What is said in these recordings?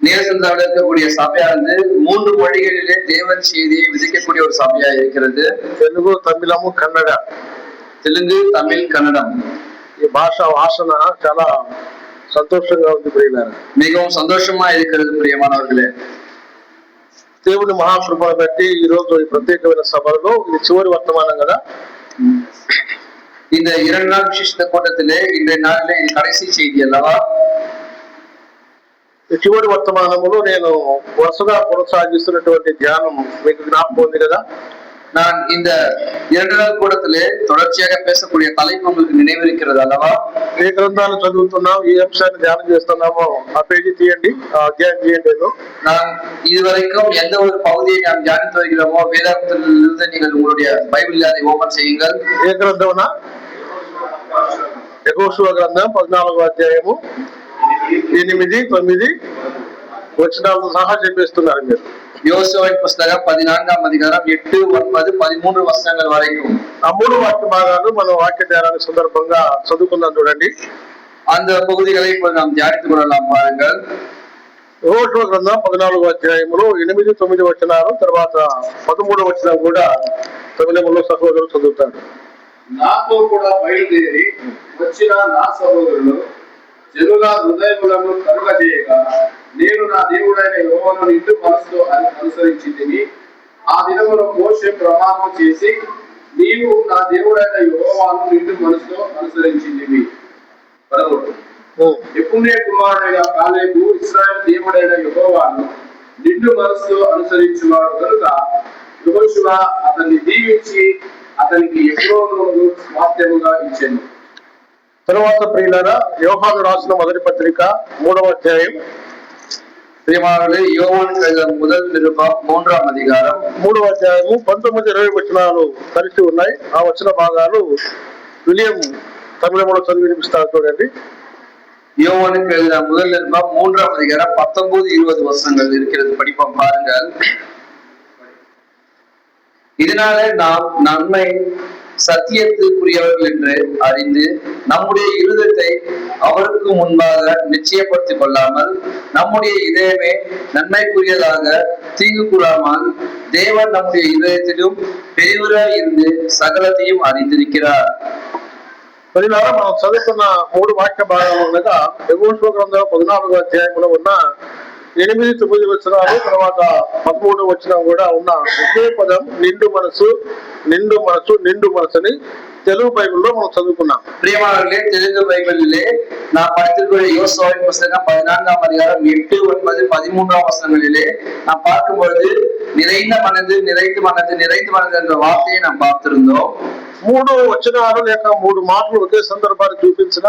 நேசந்தாவில் இருக்கக்கூடிய சபையானது 3 மொழிகளிலே தேவன் செய்தியை விதிக்கக்கூடிய ஒரு சபையா இருக்கிறது. తెలుగు, తమిళము, కన్నడ. తెలుగు, తమిళ్, కన్నడం. ఈ భాష వాసన చాలా సంతోషంగా ఉంది ప్రియులారా. மிகவும் சந்தோஷமா இருக்கிறது பிரியமானவர்களே. దేవుని మహాకృపను బట్టి ఈ రోజు ఈ ప్రత్యేకమైన సభలో ఇది చివరి వర్తమానం కదా. இந்த 2 நாள் விசேஷ கூட்டத்திலே இன்றைய நாளிலே இது கடைசி செய்தி அல்லவா. ఈ చివరి వర్తమానములో నేను వరుసగా కొనసాగిస్తున్నటువంటి ధ్యానం మీకు జ్ఞాపకం ఉంది కదా. நான் இந்த 2 நாள் கூட்டத்திலே தொடர்ச்சியாக பேசக்கூடிய தலைப்பு உங்களுக்கு நினைவிருக்கிறது அல்லவா. ఏ గ్రంథాలు చదువుతున్నాం, ఈ అంశాన్ని ధ్యానం చేస్తున్నామో ఆ పేజీ తీయండి, ఆ అధ్యాయం తీయండి. நான் இதுவரைக்கும் எந்த ஒரு பகுதியை நாம் தியானித்து வருகிறோமோ வேதாகமத்திலிருந்து நீங்கள் உங்களுடைய பைபிளில் அதை ஓபன் செய்யுங்கள். ఏ గ్రంథమునా? యెహోషువ గ్రంథం 14వ అధ్యాయము 8, 9 వచనాలతో సహా చెప్పేస్తున్నారు మీరు. யோசுவாவின் புஸ்தகம் 14ஆம் அதிகாரம் 8, 9, 13 వచనాల వరకు ఆ 3 వాక్య భాగాలు మనం వాక్య ధ్యానానికి సందర్భంగా చదువుకుందాం. చూడండి, அந்த పகுதிகளை ఇప్పుడు நாம் தியானித்துக் கொள்ளலாம். பாருங்கள், యెహోషువ గ్రంథం 14వ అధ్యాయంలో 8, 9 వచనాలు, తర్వాత 13వ వచనం కూడా తమిళంలో సహోదరులు చదువుతారు. నాతో కూడా బయలుదేరి వచ్చిన నా సహోదరులు జనుల హృదయములను కలుగజేయగా నేను నా దేవుడైన యెహోవాను నిండు మనసుతో అనుసరించింది. ఆ దినములో మోషే ప్రమాణం చేసి నీవు నా దేవుడైన యెహోవాను నిండు మనసుతో అనుసరించింది. యెఫున్నె కుమారుడైన కాలేబు ఇశ్రాయేలు దేవుడైన యెహోవాను నిండు మనసుతో అనుసరించువాడు కనుక యెహోషువ అతన్ని దీవించి అతనికి ఎఫ్రోనును స్వాస్థ్యముగా ఇచ్చెను. తరువాత ప్రియులారా, యోహాను రాసిన మొదటి పత్రిక 3వ అధ్యాయం. பிரியமானவர்களே, யோவான் எழுதின முதல் நிருபம் 3ஆம் அதிகாரம் 3వ అధ్యాయము 19, 20 వచనాలు కలిసి ఉన్నాయి. ఆ వచన భాగాలు విలియం తమిళంలో చదివి వినిపిస్తారు. చూడండి, யோவானுக்கு எழுதின முதல் நிருபம் 3ஆம் அதிகாரம் 19, 20 வசனங்கள் இருக்கிறது. படிப்போம், பாருங்கள். இதனாலே நாம் நன்மை சத்தியத்துக்குரியவர்கள் என்று அறிந்து நம்முடைய இருதயத்தை அவருக்கு முன்பாக நிச்சயப்படுத்திக் கொள்ளாமல் நம்முடைய இதயமே நன்மைக்குரியதாக தீங்கு கூறாமல் தேவன் நம்முடைய இதயத்திலும் பெரியவராய் இருந்து சகலத்தையும் அறிந்திருக்கிறார். పరిణామం మనం చదువుతున్న 3 వాక్య భాగాలు ఉండగా యెహోషువ గ్రంథం 14వ అధ్యాయంలో ఉన్న 8, 9 వచనాలు, తర్వాత 13వ వచనం కూడా ఉన్న ఒకే పదం నిండు మనసు, నిండు మనసు, నిండు మనసుని తెలుగు బైబిల్లో మనం చదువుకున్నాం. பிரியமானவர்களே, தெலுங்கு பைபிளிலே நாம் படித்திருக்கிற யோசுவாவின் புஸ்தகம் 14ஆம் அதிகாரம் 8, 9, 13ஆம் வசனங்களிலே நாம் பார்க்கும் பொழுது நிறைந்த மனது, நிறைந்து மனது, நிறைந்து மனது என்ற வார்த்தையை நாம் பார்த்திருந்தோம். 3 వచనాలు లేక 3 మాటలు ఒకే సందర్భాన్ని చూపించిన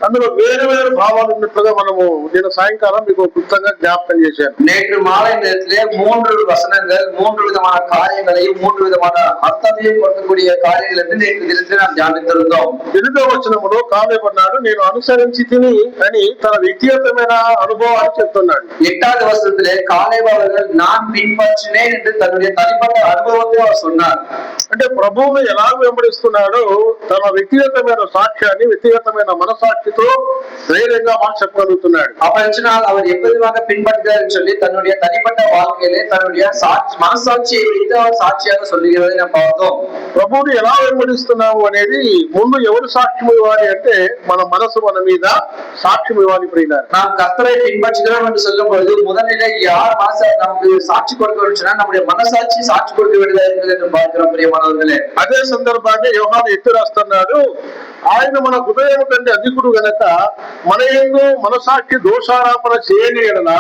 అందులో వేరు వేరు భావాలు ఉన్నట్లుగా మనము నేను సాయంకాలం మీకు క్లుప్తంగా జ్ఞాపకం చేశాను. நேற்று மாலை நேரத்திலே 3 வசனங்கள் 3 விதமான காரியங்களையும் 3 விதமான அர்த்தத்தையும் கொடுக்கக்கூடிய காரியங்கள் என்று நேற்று தினத்தில் நாம் தியானித்திருந்தோம். 8వ వచనములో కాలేబు అన్నాడు, నేను అనుసరించి తిని అని తన వ్యక్తిగతమైన అనుభవాన్ని చెప్తున్నాడు. 8வது வசனத்திலே காலேபு அவர்கள் நான் பின்பற்றினேன் என்று தன்னுடைய தனிப்பட்ட అనుభవத்தை அவர் சொன்னார். అంటే ప్రభువును ఎలా వెంబడిస్తున్నాడో తన వ్యక్తిగతమైన సాక్ష్యాన్ని, వ్యక్తిగతమైన మనసాక్షితో ధైర్యంగా మాట చెప్పగలుగుతున్నాడు. அப்பனால் அவர் எப்படியாக பின்பற்றுகிறார் என்று சொல்லி தன்னுடைய தனிப்பட்ட வாழ்க்கையிலே தன்னுடைய మనసాక్షిயை வைத்து அவர் சாட்சியாக சொல்லுகிறதை நாம் பார்த்தோம். ప్రభువుని ఎలా వెంబడిస్తున్నాము అనేది ముందు ఎవరు సాక్ష్యం ఇవ్వాలి అంటే మన మనసు మన మీద సాక్ష్యం ఇవ్వాలి. ప్రియులారా, நாம் கர்த்தரை பின்பற்றுகிறோம் என்று சொல்லும் பொழுது முதலிலே யார் நமக்கு சாட்சி கொடுக்க வேண்டும், நம்முடைய மனசாட்சி சாட்சி கொடுக்க வேண்டியதா இருக்கிறது என்று பார்க்கிறோம். பிரியமானவர்களே, అదే సందర్భాన్ని యోహాను ఎత్తి రాస్తున్నాడు. ఆయన మన హృదయం కంటే అధికుడు గనక మన యందు మనసాక్షి దోషారోపణ చేయని ఎడల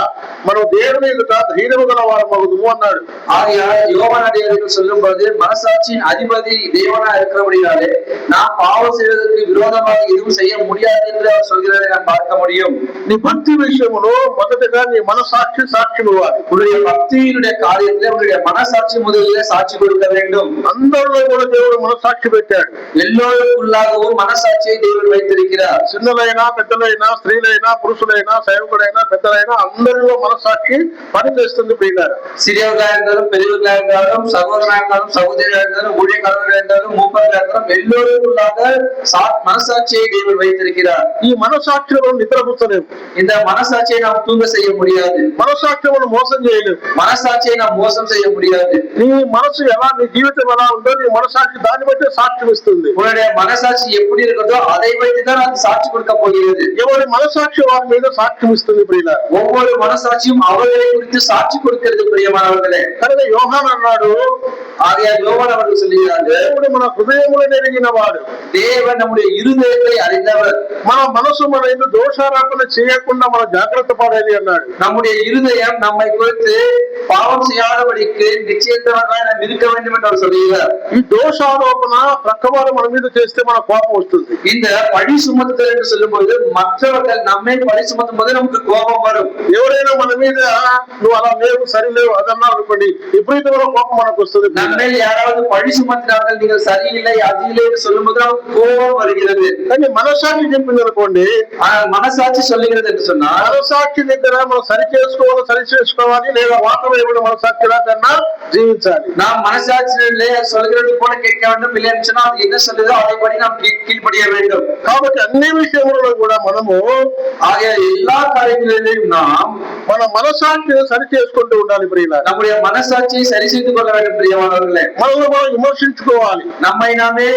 మనం దేవుని ఎదుట ధైర్యము గల వారమగుదుము అన్నాడు. யோவான் சொல்லும் போது மனசாட்சியின் அதிபதி தேவனா இருக்கிறபடினாலே நாம் பாவம் செய்வதற்கு விரோதமாக எதுவும் செய்ய முடியாது என்று அவர் சொல்கிறதை நாம் பார்க்க முடியும். నీ భక్తి విషయంలో మొదటగా నీ మనసాక్షి సాక్ష్యం ఇవ్వాలి. உன்னுடைய பக்தியினுடைய காரியத்திலே உன்னுடைய மனசாட்சி முதலிலே சாட்சி கொடுக்க வேண்டும். అందరిలో కూడా దేవుడు మనసాక్షి పెట్టాడు. எல்லோருக்குள்ளாகவும் மனசாட்சியை தேவன் வைத்திருக்கிறார். చిన్నలైనా పెద్దలైనా స్త్రీలైనా పురుషులైనా సేవకుడైనా పెద్దలైనా అందరిలో మనసాక్షి పనిచేస్తుంది ప్రియులారా. சிறியவர்களா இருந்தாலும் பெரியவர்களா இருந்தாலும் சகோதரா இருந்தாலும் சகோதரியா இருந்தாலும் ஊழியக்காரர்களா இருந்தாலும் மூப்பர்களா இருந்தாலும் எல்லோருக்குள்ளாக மனசாட்சியை தேவன் வைத்திருக்கிறார். ఈ మనసాక్షిలో నిద్రపుచ్చలేము. இந்த மனசாட்சியை நாம் தூங்க செய்ய முடியாது. మనసాక్షిని మోసం చేయలేము. மனசாட்சியை நாம் மோசம் செய்ய முடியாது. నీ మనసు ఎలా, నీ జీవితం ఎలా ఉందో నీ మనసాక్షి దాన్ని బట్టి సాక్ష్యం ఇస్తుంది. உன்னுடைய மனசாட்சி எப்படி இருக்கிறதோ அதை வைத்துதான் அது சாட்சி கொடுக்க போகிறது. ఎవరి మనసాక్షి వారి మీద సాక్ష్యం ఇస్తుంది ప్రియులారా. ஒவ்வொரு மனசாட்சியும் அவர்களை குறித்து சாட்சி கொடுக்கிறது பிரியமானவர்களே. కనుక యోహాను అన్నాడు, ஆகையால் யோவான் அவர்கள் சொல்லுகிறார், దేవుడు మన హృదయములను ఎరిగిన వాడు, தேவன் நம்முடைய இருதயத்தை அறிந்தவர், మన మనసు మన ఎందు దోషారోపణ చేయకుండా మన జాగ్రత్త పడాలి అన్నాడు. நம்முடைய இருதயம் நம்மை குறித்து பாவம் செய்யாதபடிக்கு நிச்சயத்தவர்களாய் நாம் இருக்க வேண்டும் என்று அவர் சொல்லுகிறார். ఈ దోషారోపణ ప్రక్కవారు మన మీద చేస్తే మన కోపం వస్తుంది. இந்த பழி சுமத்துதல் என்று சொல்லும்போது மற்றவர்கள் நம்மை பழி சுமத்தும் போது நமக்கு கோபம் வரும். ఎవరైనా మన మీద నువ్వు అలా లేవు, సరి లేవు అదన్నా అనుకోండి, విపరీతమైన కోపం మనకు వస్తుంది. நம்மேல் யாராவது பழி சுமத்தினார்கள், நீங்கள் சரியில்லை அது இல்லை என்று சொல்லும் போது நமக்கு கோபம் வருகிறது. కానీ మనసాక్షి చెప్పింది అనుకోండి, ஆனால் மனசாட்சி சொல்லுகிறது என்று சொன்னால், మనసాక్షి దగ్గర మనం సరి చేసుకోవాలి లేదా వాతం ఇవ్వడం మనసాక్షి కన్నా జీవించాలి. நாம் மனசாட்சியிலே சொல்கிறது போல கேட்க வேண்டும், இல்லை என்று சொன்னால் அது என்ன சொல்லுதோ அதைப்படி நாம் கீழ்ப்படிய வேண்டும். కాబట్టి అన్ని విషయంలో కూడా మనము ஆகிய எல்லா காரியங்களிலும் நாம் మన మనసాక్షిని సరి చేసుకుంటూ ఉండాలి ప్రియులారా. நம்முடைய மனசாட்சியை சரி செய்து கொள்ள வேண்டும் பிரியமானவர்களே. మనల్ని మనం విమర్శించుకోవాలి, நம்மை நாமே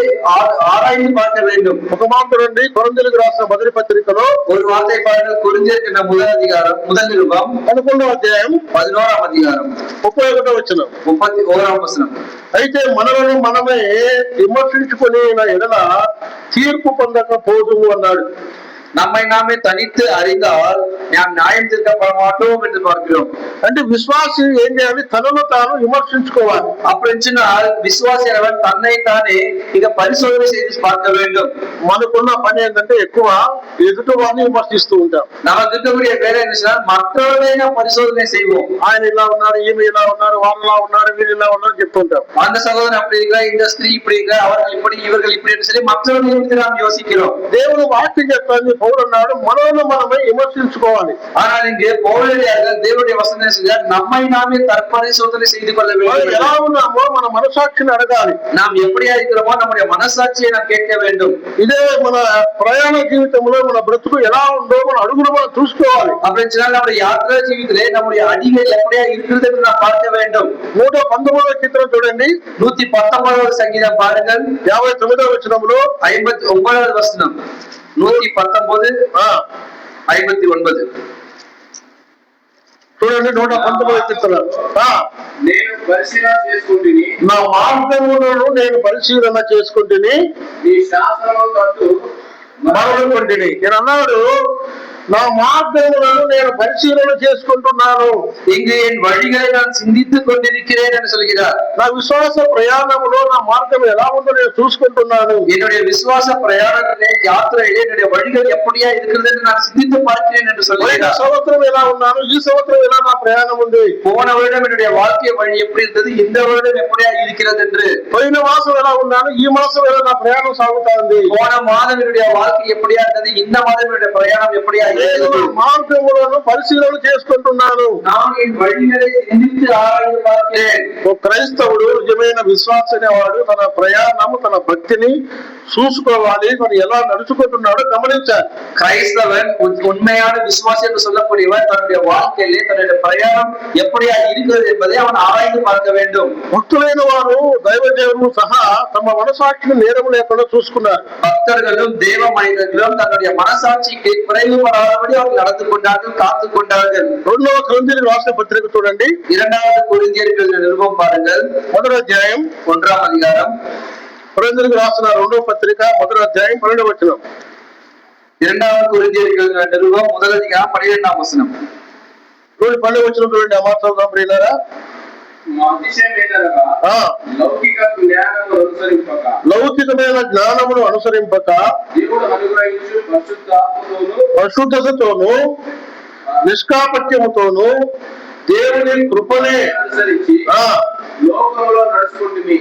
ஆராய்ந்து பார்க்க வேண்டும். ఒక మాట రండి, కొరింథీయులకు రాసిన మొదటి పత్రికలో ஒரு வார்த்தை பாருங்கள், கொரிந்தியருக்கு முதல் அதிகாரம் முதல் நிருபம் 11వ అధ్యాయం 11ஆம் அதிகாரம் 31వ వచనం. 31ஆம் வசனம். అయితే మనలను మనమే విమర్శించుకుని ఎడల తీర్పు పొందకపోదుము అన్నాడు. நம்மை நாமே தனித்து அறிந்தால் நாம் நியாயம் தீர்க்கப்பட மாட்டோம் என்று பார்க்கிறோம். అంటే విశ్వాసి ఏం చేయాలి? తనను తాను విమర్శించుకోవాలి. அப்படின்னால் விசுவாசியவன் தன்னை தானே இங்க பரிசோதனை செய்து பார்க்க வேண்டும். మనకున్న పని ఏంటంటే ఎక్కువ ఎదుటి వారిని విమర్శిస్తూ ఉంటాం. நமக்கு இருக்கக்கூடிய வேலை என்ன, மற்றவர்களை நாம் பரிசோதனை செய்வோம். ఆయన ఇలా ఉన్నారు, ఈమె ఇలా ఉన్నారు, వాళ్ళు ఇలా ఉన్నారు, వీళ్ళు ఇలా ఉన్నారు చెప్తుంటాం. அந்த சகோதரன் அப்படி இருக்கிறார், இந்த ஸ்திரீ இப்படி இருக்கிறார், அவர்கள் இப்படி இவர்கள் இப்படி என்று சொல்லி மற்றவர்களை குறித்து நாம் யோசிக்கிறோம். దేవుడు వాక్యం చెప్తాను, పౌలు అన్నాడు మనల్ని మనమే విమర్శించుకోవాలి. ஆனால் இங்கே பவுலடியார்கள் தேவனுடைய வசனம் சொல்கிறார், நம்மை நாமே தற்பரிசோதனை செய்து கொள்ள வேண்டும். ఎలా ఉన్నామో మన మనసాక్షిని అడగాలి. நாம் எப்படியா இருக்கிறோமோ நம்முடைய మనసాட்சியை நாம் கேட்க வேண்டும். ఇదే మన ప్రయాణ జీవితంలో మన బ్రతుకు ఎలా ఉందో మన అడుగులు మనం చూసుకోవాలి. அப்படின்னு சொன்னால் நம்முடைய யாத்திரா ஜீவிதத்திலே நம்முடைய அடிகள் எப்படியா இருக்கிறது என்று நாம் பார்க்க வேண்டும். 119వ కీర్తన చూడండి, 119వ సంగీతం பாருங்கள், 59వ వచనంలో 59వ వచనం, 119 59 చూడండి. 119వ కీర్తన. నేను పరిశీలన చేసుకుంటుని, నా మార్గములను నేను పరిశీలన చేసుకుంటుని, నీ శాసనము తట్టు మరొకటిని. నేను అన్నాడు, నా మార్గములను నేను పరిశీలన చేసుకుంటున్నాను, இங்கு என் வழிகளை நான் சிந்தித்துக் கொண்டிருக்கிறேன் என்று சொல்கிறார். నా విశ్వాస ప్రయాణములో నా మార్గం ఎలా ఉందో నేను చూసుకుంటున్నాను. என்னுடைய விசுவாச பிரயாணத்திலே யாத்திரையிலே என்னுடைய வழிகள் எப்படியா இருக்கிறது என்று நான் சிந்தித்து பார்க்கிறேன் என்று పోయిన சொல்கிறார். సంవత్సరం ఎలా ఉన్నాను, ఈ సంవత్సరం ఎలా నా ప్రయాణం ఉంది, போன வருடம் என்னுடைய வாழ்க்கை வழி எப்படி இருந்தது, இந்த வருடம் எப்படியா இருக்கிறது என்று, పోయిన మాసం ఎలా ఉన్నాను, ఈ మాసం ఎలా నా ప్రయాణం సాగుతా ఉంది, போன மாதம் என்னுடைய வாழ்க்கை எப்படியா இருந்தது, இந்த மாதம் என்னுடைய பிரயாணம் எப்படியா இருக்கிறது, మార్గములను పరిశీలన చేసుకుంటున్నాను. நான் என் வழிகளை சிந்தித்து ஆராய்ந்து பார்க்கிறேன். ఒక క్రైస్తవుడు, నిజమైన విశ్వాస అనేవాడు తన ప్రయాణము తన భక్తిని చూసుకోవాలి, తను ఎలా నడుచుకుంటున్నాడో గమనించాలి. கிரைஸ்தவன் உண்மையான விசுவாசி என்று சொல்லக்கூடியவன் தன்னுடைய வாழ்க்கையிலே தன்னுடைய பிரயாணம் எப்படியா இருக்கிறது என்பதை அவன் ஆராய்ந்து பார்க்க வேண்டும். భక్తులైన వారు దైవజనులు సహా తమ మనసాక్షిని నేరము లేకుండా చూసుకున్నారు. பக்தர்களும் தேவ மனிதர்களும் தன்னுடைய மனசாட்சிக்கு குறைவுபடாதபடி அவர்கள் நடந்து கொண்டார்கள், காத்து கொண்டார்கள். 2వ కొరింథీయులకు రాసిన పత్రిక చూడండి, 2வது கொரிந்தியருக்கு நிருபம் பாருங்கள், 1వ అధ్యాయం 1ஆம் அதிகாரம். కొరింథీయులకు రాసిన 2వ పత్రిక 1వ అధ్యాయం 12వ వచనం. 2வது கொரிந்தியருக்கு நிருபம் 1 அதிகாரம் 12ஆம் வசனம். 12వ వచనం చూడండి. ఆ మాట చదువుదాం ప్రియులారా. అతిశయం ఏదనగా, లౌకిక జ్ఞానము అనుసరింపక, లౌకికమైన జ్ఞానమును అనుసరింపక, దేవుడు అనుగ్రహించు పరిశుద్ధతతోను నిష్కాపట్యముతోను దేవుని కృపనే అనుసరించి లోకంలో నడుచుకుంటుంది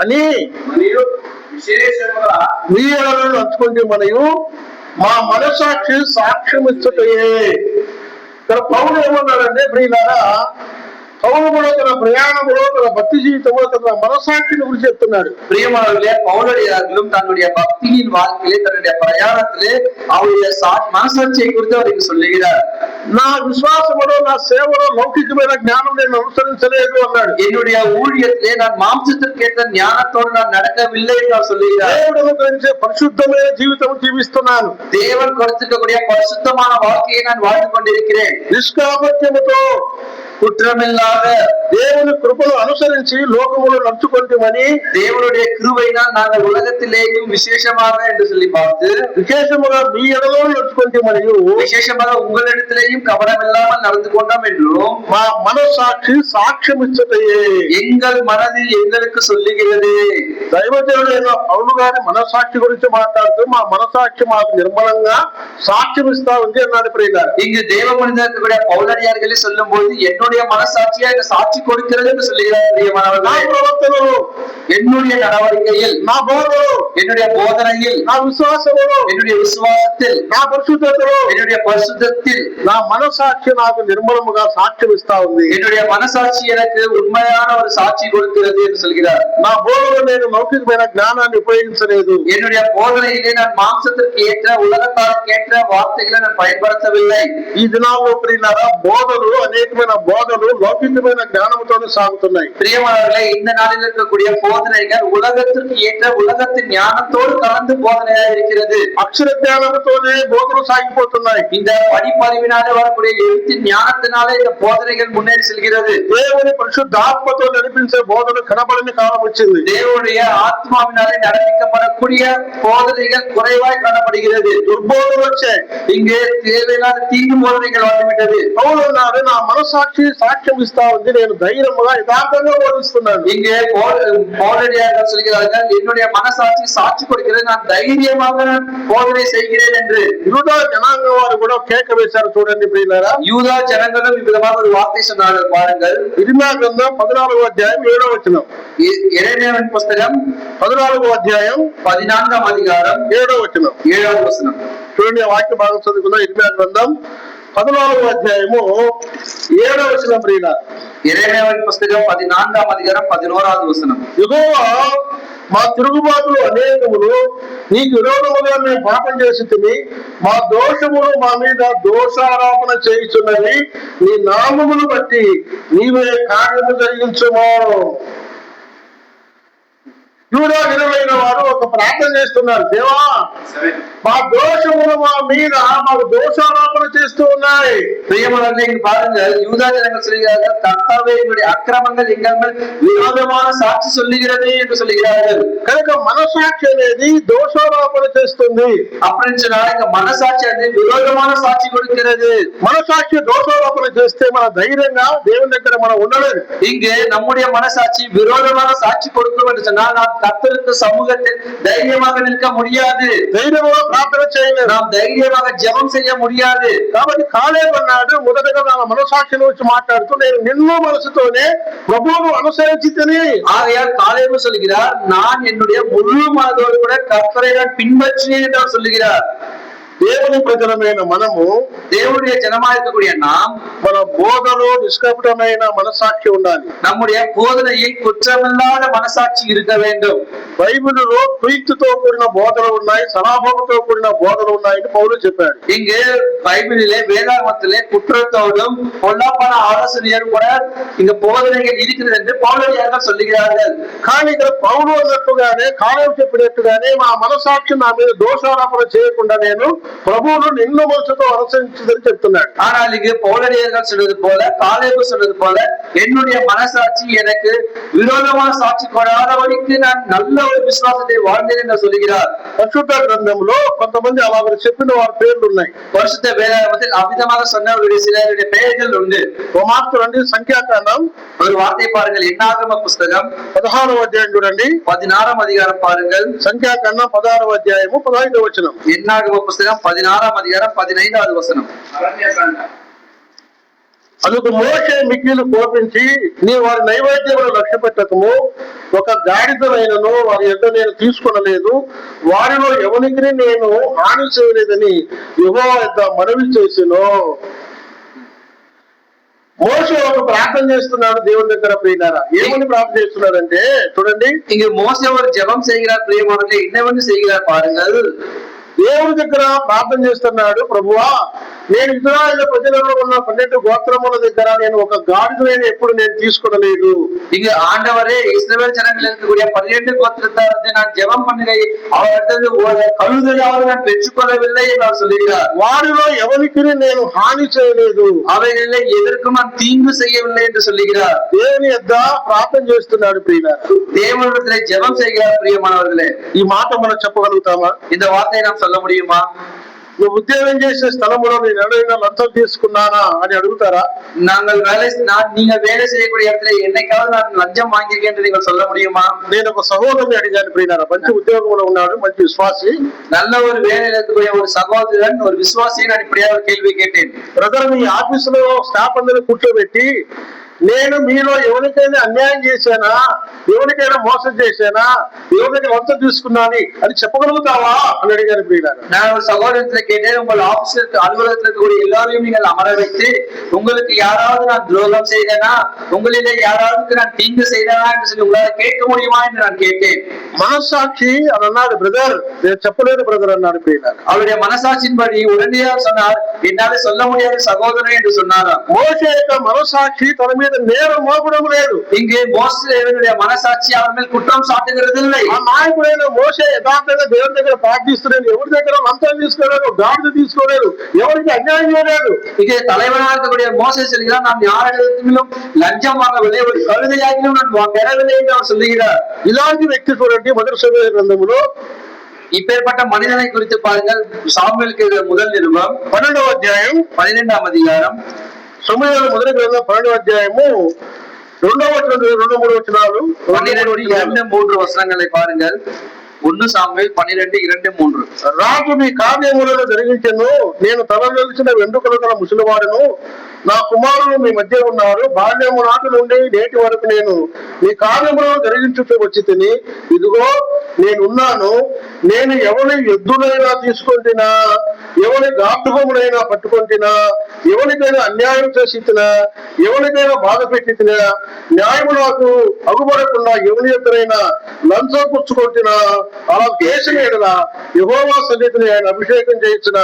అని మరియు విశేషముగా మీ ఎడలను నడుచుకుంటే మరియు మా మనసాక్షి సాక్ష్యం ఇచ్చుటయే. ఇక్కడ పౌలు ఏమన్నాడంటే ప్రియులారా, పౌలు కూడా తన ప్రయాణంలో తన భక్తి జీవితంలో తన మనసాక్షిని గురించి చెప్తున్నాడు. பிரியமானவர்களே, பவுலடியார்களும் தன்னுடைய பக்தியின் வாழ்க்கையிலே தன்னுடைய பிரயாணத்திலே அவருடைய மனசாட்சியை குறித்து அவருக்கு சொல்லுகிறார். నా విశ్వాసములో నా సేవలో లౌకికమైన జ్ఞానం నేను అనుసరించలేదు అన్నాడు. என்னுடைய ஊழியத்திலே நான் மாம்சத்திற்கேற்ற ஞானத்தோடு நான் நடக்கவில்லை என்று அவர் சொல்லுகிறார். దేవుడు అనుగ్రహించే పరిశుద్ధమైన జీవితం జీవిస్తున్నాను. தேவன் கொடுத்திருக்கக்கூடிய பரிசுத்தமான வாழ்க்கையை நான் வாழ்ந்து கொண்டிருக்கிறேன். నిష్కాపట్యముతో குற்றமில்லாத దేవుని కృపను అనుసరించి లోకములో నడుచుకుంటామని, தேவனுடைய கிருபையினால் நாங்கள் உலகத்திலேயும் விசேஷமாக என்று சொல்லி பார்த்து, విశేషముగా మీ ఎడలో నడుచుకుంటే మరియు விசேஷமாக உங்களிடத்திலேயும் கபடம் இல்லாமல் நடந்து கொண்டோம் என்றும் మా మనసాక్షి సాక్ష్యం ఇచ్చటయే. எங்கள் மனது எங்களுக்கு சொல்லுகிறது. దైవజనుడైన పౌలు గారి మనసాక్షి గురించి మాట్లాడుతూ మా మనసాక్షి మాకు నిర్మలంగా సాక్ష్యం ఇస్తా ఉంది అన్నాడు ప్రియులారా. இங்கு தேவ மனிதர்களுடைய பவுலடியார்களை சொல்லும் போது என்னுடைய மனசாட்சியா சாட்சி கொடுக்கிறது என்று சொல்லுகிறார். నా பிரியமானவர்களே, ప్రవర్తనలో, என்னுடைய நடவடிக்கையில், నా బోధలో, என்னுடைய போதனையில், నా విశ్వాసములో, என்னுடைய விசுவாசத்தில், నా పరిశుద్ధతలో என்னுடைய பரிசுத்தத்தில் నా మనసాక్షి నాకు నిర్మలముగా సాక్ష్యం ఇస్తా ఉంది. என்னுடைய மனசாட்சி எனக்கு உண்மையான ஒரு சாட்சி கொடுக்கிறது என்று சொல்கிறார். నా బోధలో నేను లౌకికమైన జ్ఞానాన్ని ఉపయోగించలేదు. என்னுடைய போதனையிலே நான் மாம்சத்திற்கு ஏற்ற உலகத்தாருக்கு ஏற்ற வார்த்தைகளை நான் பயன்படுத்தவில்லை. ఈ దినాల్లో ప్రియులారా, బోధలు అనేకమైన బోధలు లౌకికమైన జ్ఞానంతోనే సాగుతున్నాయి. பிரியமானவர்களே, இந்த நாளில் இருக்கக்கூடிய போதனைகள் உலகத்திற்கு ஏற்ற உலகத்தின் ஞானத்தோடு கலந்து போதனையாக இருக்கிறது. అక్షర జ్ఞానంతోనే బోధలు సాగిపోతున్నాయి. இந்த படிப்பறிவினாலே வரக்கூடிய எழுத்தின் ஞானத்தினாலே இந்த போதனைகள் முன்னேறி செல்கிறது. దేవుని పరిశుద్ధాత్మతో నడిపించే బోధలు కనబడని కాలం వచ్చింది. தேவனுடைய ஆத்மாவினாலே நடப்பிக்கப்படக்கூடிய போதனைகள் குறைவாய் காணப்படுகிறது. దుర్బోధలు వచ్చాయి. இங்கே தேவையில்லாத தீங்கு போதனைகள் வந்துவிட்டது. పౌలు అన్నాడు, నా మనసాక్షి సాక్ష్యం ఇస్తా ఉంది, నేను ధైర్యముగా యథార్థంగా బోధిస్తున్నాను. இங்கே போதனையாளர்கள் சொல்கிறார்கள், என்னுடைய மனசாட்சி சாட்சி கொடுக்கிறது, நான் தைரியமாக போதனை செய்கிறேன் என்று. యూదా జనాంగం వారు కూడా కేక వేశారు. చూడండి ప్రియులారా, யூதா ஜனங்களும் இவ்விதமாக ஒரு வார்த்தை சொன்னார்கள். பாருங்கள், ఇర్మియా గ్రంథం 14వ అధ్యాయం 7వ వచనం. எரேமியாவின் புஸ்தகம் 14వ అధ్యాయం 14ஆம் அதிகாரம் 7వ వచనం. 7வது வசனம். చూడండి, ఆ వాక్య భాగం చదువుకుందాం. ఇర్మియా గ్రంథం 14వ అధ్యాయము 7వ వచనం. ప్రియులారా, எரேமியாவின் புஸ்தகம் 14ஆம் அதிகாரம் 11வது வசனம். యెహోవా, మా తిరుగుబాటులు అనేకములు, నీకు విరోధముగా మేము పాపం చేసి మా దోషములు మా మీద దోషారోపణ చేయుచున్నవి, నీ నామమును బట్టి నీవే కార్యము జరిగించుమో. యూదా జనులైన వారు ఒక ప్రార్థన చేస్తున్నారు, దేవా మా దోషములు మా మీద మాకు దోషారోపణ చేస్తూ ఉన్నాయి. பிரியமானவர்களே, இங்கு பாருங்கள், யூதா ஜனங்கள் சொல்கிறார்கள், கர்த்தாவே எங்களுடைய அக்கிரமங்கள் எங்கள் மேல் விரோதமான சாட்சி சொல்லுகிறது என்று சொல்லுகிறார்கள். కనుక మనసాక్షి అనేది దోషారోపణ చేస్తుంది. அப்படின்னு சொன்னா இந்த மனசாட்சி அது விரோதமான சாட்சி கொடுக்கிறது. మనసాక్షి దోషారోపణ చేస్తే మన ధైర్యంగా దేవుని దగ్గర మనం ఉండలేదు. இங்கு நம்முடைய மனசாட்சி விரோதமான சாட்சி கொடுக்கும் என்று சொன்னால் நாம் கர்த்தருக்கு சமூகத்தில் தைரியமாக நிற்க முடியாது. ధైర్యంగా ప్రార్థన చేయలేదు. நாம் தைரியமாக ஜெபம் செய்ய முடியாது. కాబట్టి కాలేబు అన్నాడు, మొదటగా నా మనసాక్షిని వచ్చి మాట్లాడుతూ, నేను నిన్ను మనసుతోనే ప్రభువును అనుసరించి తిని. ஆகையால் காலேபு சொல்கிறார், நான் என்னுடைய முழு மனதோடு கூட கர்த்தரை நான் பின்பற்றினேன் என்று அவர் சொல்லுகிறார். దేవుని ప్రజలమైన మనము, தேவனுடைய ஜனமா இருக்கக்கூடிய நாம், మన బోధలో నిష్కపటమైన మనసాక్షి ఉండాలి. நம்முடைய போதனையில் குற்றமில்லாத மனசாட்சி இருக்க வேண்டும். బైబిలులో ప్రీతితో కూడిన బోధలు ఉన్నాయి, సలాభముతో కూడిన బోధలు ఉన్నాయని పౌలు చెప్పాడు. இங்கு பைபிளிலே வேதாகமத்திலே குற்றத்தோடும் பொல்லாப்பான ஆலோசனையும் கூட இங்க போதனைகள் இருக்கிறது என்று பவுலடியார்கள் சொல்லுகிறார்கள். కానీ ఇక్కడ పౌలు అన్నట్టుగానే, కాలేబు చెప్పినట్టుగానే, మా మనసాక్షి నా మీద దోషారోపణ చేయకుండా నేను ప్రభువును నిన్ను మనసుతో అనుసరించదని చెప్తున్నాడు. ஆனால் இங்கு பவுலடியார்கள் சொல்வது போல, காலேபு சொல்வது போல, என்னுடைய மனசாட்சி எனக்கு விரோதமான சாட்சி கொடாதபடிக்கு நான் நல்ல ஒரு விசுவாசத்தை வாழ்ந்தேன் என்று சொல்கிறார். పరిశుద్ధ గ్రంథంలో కొంతమంది అలాగ చెప్పిన వారి పేర్లు ఉన్నాయి. பரிசுத்த வேதாகமத்தில் அவ்விதமாக சொன்னவருடைய சிலருடைய பெயர்கள் உண்டு. మార్చుకోండి, సంఖ్యాకాండం ஒரு வார்த்தை பாருங்கள், என்னாகம புஸ்தகம் 16వ అధ్యాయం చూడండి. 16ஆம் அதிகாரம் பாருங்கள். సంఖ్యాకాండం 16వ అధ్యాయము 15వ వచనం. என்னாகம புஸ்தகம் 16ஆம் அதிகாரம் 15வது வசனம். అరణ్యకాండ అందుకు మోషే మిక్కిలి కోపించి, నీ వారి నైవేద్యములను లక్ష్య పెట్టకము, ఒక గాడిదనైనను వారి యొద్ద నేను తీసుకొనలేదు, వారిలో ఎవరికి నేను హాని చేయలేదని యెహోవా యొద్ద మనవి చేసెను. మోషే ఒక ప్రార్థన చేస్తున్నాడు దేవుని దగ్గర. ప్రియులారా, ఏమని ప్రార్థన చేస్తున్నాడంటే చూడండి, இங்கு மோசே ஒரு ஜெபம் செய்கிறார் பிரியமானவர்களே. என்னவென்று செய்கிறார் பாருங்கள். దేవుని దగ్గర ప్రార్థన చేస్తున్నాడు, ప్రభువా నేను ఇశ్రాయేలు ప్రజలలో ఉన్న 12 గోత్రముల దగ్గర నేను ఒక గాడిదను ఎప్పుడు నేను తీసుకొనలేదు. இங்கு ஆண்டவரே இஸ்ரவேல் ஜனங்கள் இருக்கக்கூடிய 12 கோத்திரத்தாரை நான் ஜெபம் பண்ணுகிறேன், அவரிடத்தில் ஒரு கழுதையாவது நான் பெற்றுக்கொள்ளவில்லை என்று சொல்லுகிறார். వారిలో ఎవరికి నేను హాని చేయలేదు, அவைகளிலே எதற்கும் நான் தீங்கு செய்யவில்லை என்று சொல்லுகிறார். దేవుని యొద్ద ప్రార్థన చేస్తున్నాడు. ప్రియులారా, தேவனிடத்திலே ஜெபம் செய்கிறார். பிரியமானவர்களே, ఈ మాట మనం చెప్పగలుగుతామా? இந்த வார்த்தையை நாம் சொல்ல முடியுமா? నువ్వు ఉద్యోగం చేసే స్థలంలో నేను ఎవరైనా లంచం తీసుకున్నానా అని అడుగుతారా? நீங்க வேலை செய்யக்கூடிய இடத்துல என்னைக்காவது நான் லஞ்சம் வாங்கியிருக்கேன் என்று நீங்கள் சொல்ல முடியுமா? నేను ఒక సహోదరుని అడిగాను. ప్రియులారా, మంచి ఉద్యోగంలో ఉన్నాడు, మంచి విశ్వాసి, நல்ல ஒரு வேலையில் இருக்கக்கூடிய ஒரு சகோதரன், ஒரு விசுவாசியை நான் இப்படியா ஒரு கேள்வி கேட்டேன். బ్రదర్, మీ ఆఫీసులో స్టాఫ్ అందరినీ కూర్చోబెట్టి, నేను మీలో ఎవరికైనా అన్యాయం చేశానా, ఎవరికైనా మోసం చేశానా, ఎవరికి లంచం తీసుకున్నాను అని చెప్పగలుగుతావా అని అడిగారు. ప్రియులారా, நான் ஒரு சகோதரத்துல கேட்டேன், உங்கள் ஆபீஸில் அலுவலகத்தில் இருக்கக்கூடிய எல்லாரையும் நீங்கள் அமர வைத்து, உங்களுக்கு யாராவது நான் துரோகம் செய்தேனா, உங்களிலே யாராவது நான் தீங்கு செய்தேனா என்று சொல்லி உங்களால் கேட்க முடியுமா என்று நான் கேட்டேன். మనస్సాక్షి అని అన్నాడు. బ్రదర్, నేను చెప్పలేదు బ్రదర్ అన్నాడు. ప్రియులారా, அவருடைய மனசாட்சியின்படி உடனடியாக சொன்னார், என்னால சொல்ல முடியாது சகோதரன் என்று சொன்னாராம். మోషే యొక్క మనస్సాక్షి తన మీద నేరం మోపడం లేదు. இங்கே மோசேயுடைய మనసాక్షి அவர் மேல் குற்றம் சாட்டுகிறது இல்லை. ఆ నాయకుడైన మోషే యథార్థంగా దేవుని దగ్గర ప్రార్థిస్తున్నాడు. ఎవరి దగ్గర లంచం తీసుకోలేదు, గాడిద తీసుకోలేదు, ఎవరికి అన్యాయం చేయలేదు. இங்கே தலைவனாக இருக்கக்கூடிய மோசே சொல்கிறார், நான் யாரிடத்திலும் லஞ்சம் வாங்கவில்லை, ஒரு கழுதையாகிலும் நான் பெறவில்லை என்று அவர் சொல்லுகிறார். ఇలాంటి వ్యక్తి చూడండి మొదటి సమూయేలు గ్రంథములో இப்பேற்பட்ட மனிதனை குறித்து பாருங்கள். சாமுவேலுக்கு முதல் நிருபம் 12వ అధ్యాయం 12ஆம் அதிகாரம். సమూయేలు మొదటి గ్రంథం 12వ అధ్యాయము 2వ వచనం 2-3 వచనాలు 12-2-3 వచనங்களை பாருங்கள். 1 సామువేల్ 12-2-3. రాజు మీ కార్యములను జరిగించెను, నేను తలనెలిసిన వెంట్రుకలు గల ముసలివాడును, నా కుమారులు మీ మధ్య ఉన్నారు. బాల్యము నాటి నుండి నేటి వరకు నేను మీ కార్యములను జరిగించుతూ వచ్చి తిని, ఇదిగో నేనున్నాను. నేను ఎవరి ఎద్దునైనా తీసుకొంటినా, ఎవరి గాతుకమునైనా పట్టుకొంటినా, ఎవరికైనా అన్యాయం చేసి తినా, ఎవరికైనా బాధ పెట్టి తినా, న్యాయము నాకు అగుపడకుండా ఎవరి ఎదురైనా లంచం పుచ్చుకొంటినా, అలా దేశం ఎడల యెహోవా సన్నిధిని ఆయన అభిషేకం చేయించిన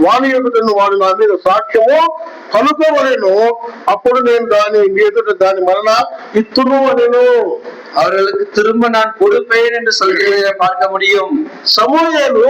వాని ఎదుటను వాడు నా మీద సాక్ష్యము కనుకోవలేను. అప్పుడు నేను దాని మీ ఎదుట దాని మరలా ఇత్తును అనెను. அவர்களுக்கு திரும்ப நான் கொடுப்பேன் என்று சொல்கிறதை பார்க்க முடியும். సమూయేలు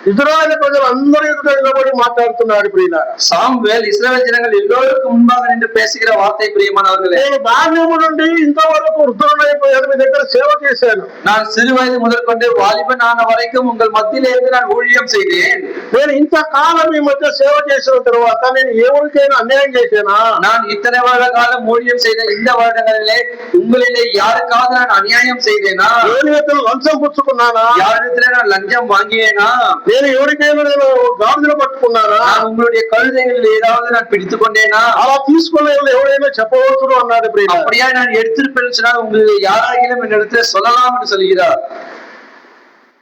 ఇశ్రాయేలు ప్రజలందరి ఎదుట నిలబడి మాట్లాడుతున్నాడు. ప్రియులారా, சாமுவேல் இஸ்ரவேல் ஜனங்கள் எல்லோருக்கும் முன்பாக நின்று பேசுகிற வார்த்தை. பிரியமானவர்களே, నేను బాల్యము నుండి ఇంతవరకు వృద్ధులైపోయాను, మీ దగ్గర సేవ చేశాను. நான் சிறு వయது முதற்கொண்டு வாலிபனான வரைக்கும் உங்கள் மத்தியிலே இருந்து நான் ஊழியம் செய்தேன். నేను ఇంతకాలం మీ మధ్య సేవ చేసిన తర్వాత నేను ఎవరికైనా అన్యాయం చేశానా? நான் இத்தனை வருட காலம் ஊழியம் செய்த இந்த வருடங்களிலே உங்களிலே யாருக்காவது நான் அநியாயம் செய்தேனா? ఎవరికైనా లంచం పుచ్చుకున్నానా? யாரிடத்திலே நான் லஞ்சம் வாங்கினேனா? నేను ఎవరికైనా నేను గాడిదలు పట్టుకున్నానా? நான் உங்களுடைய கழுதைகளில் ஏதாவது நான் பிடித்துக் கொண்டேனா? అలా తీసుకునే ఎవరైనా చెప్పవచ్చును అన్నాడు. அப்படியா நான் எடுத்திருப்பேன் சொன்னால் உங்களுக்கு யாராகிலும் என்னிடத்துல சொல்லலாம் என்று சொல்கிறார்.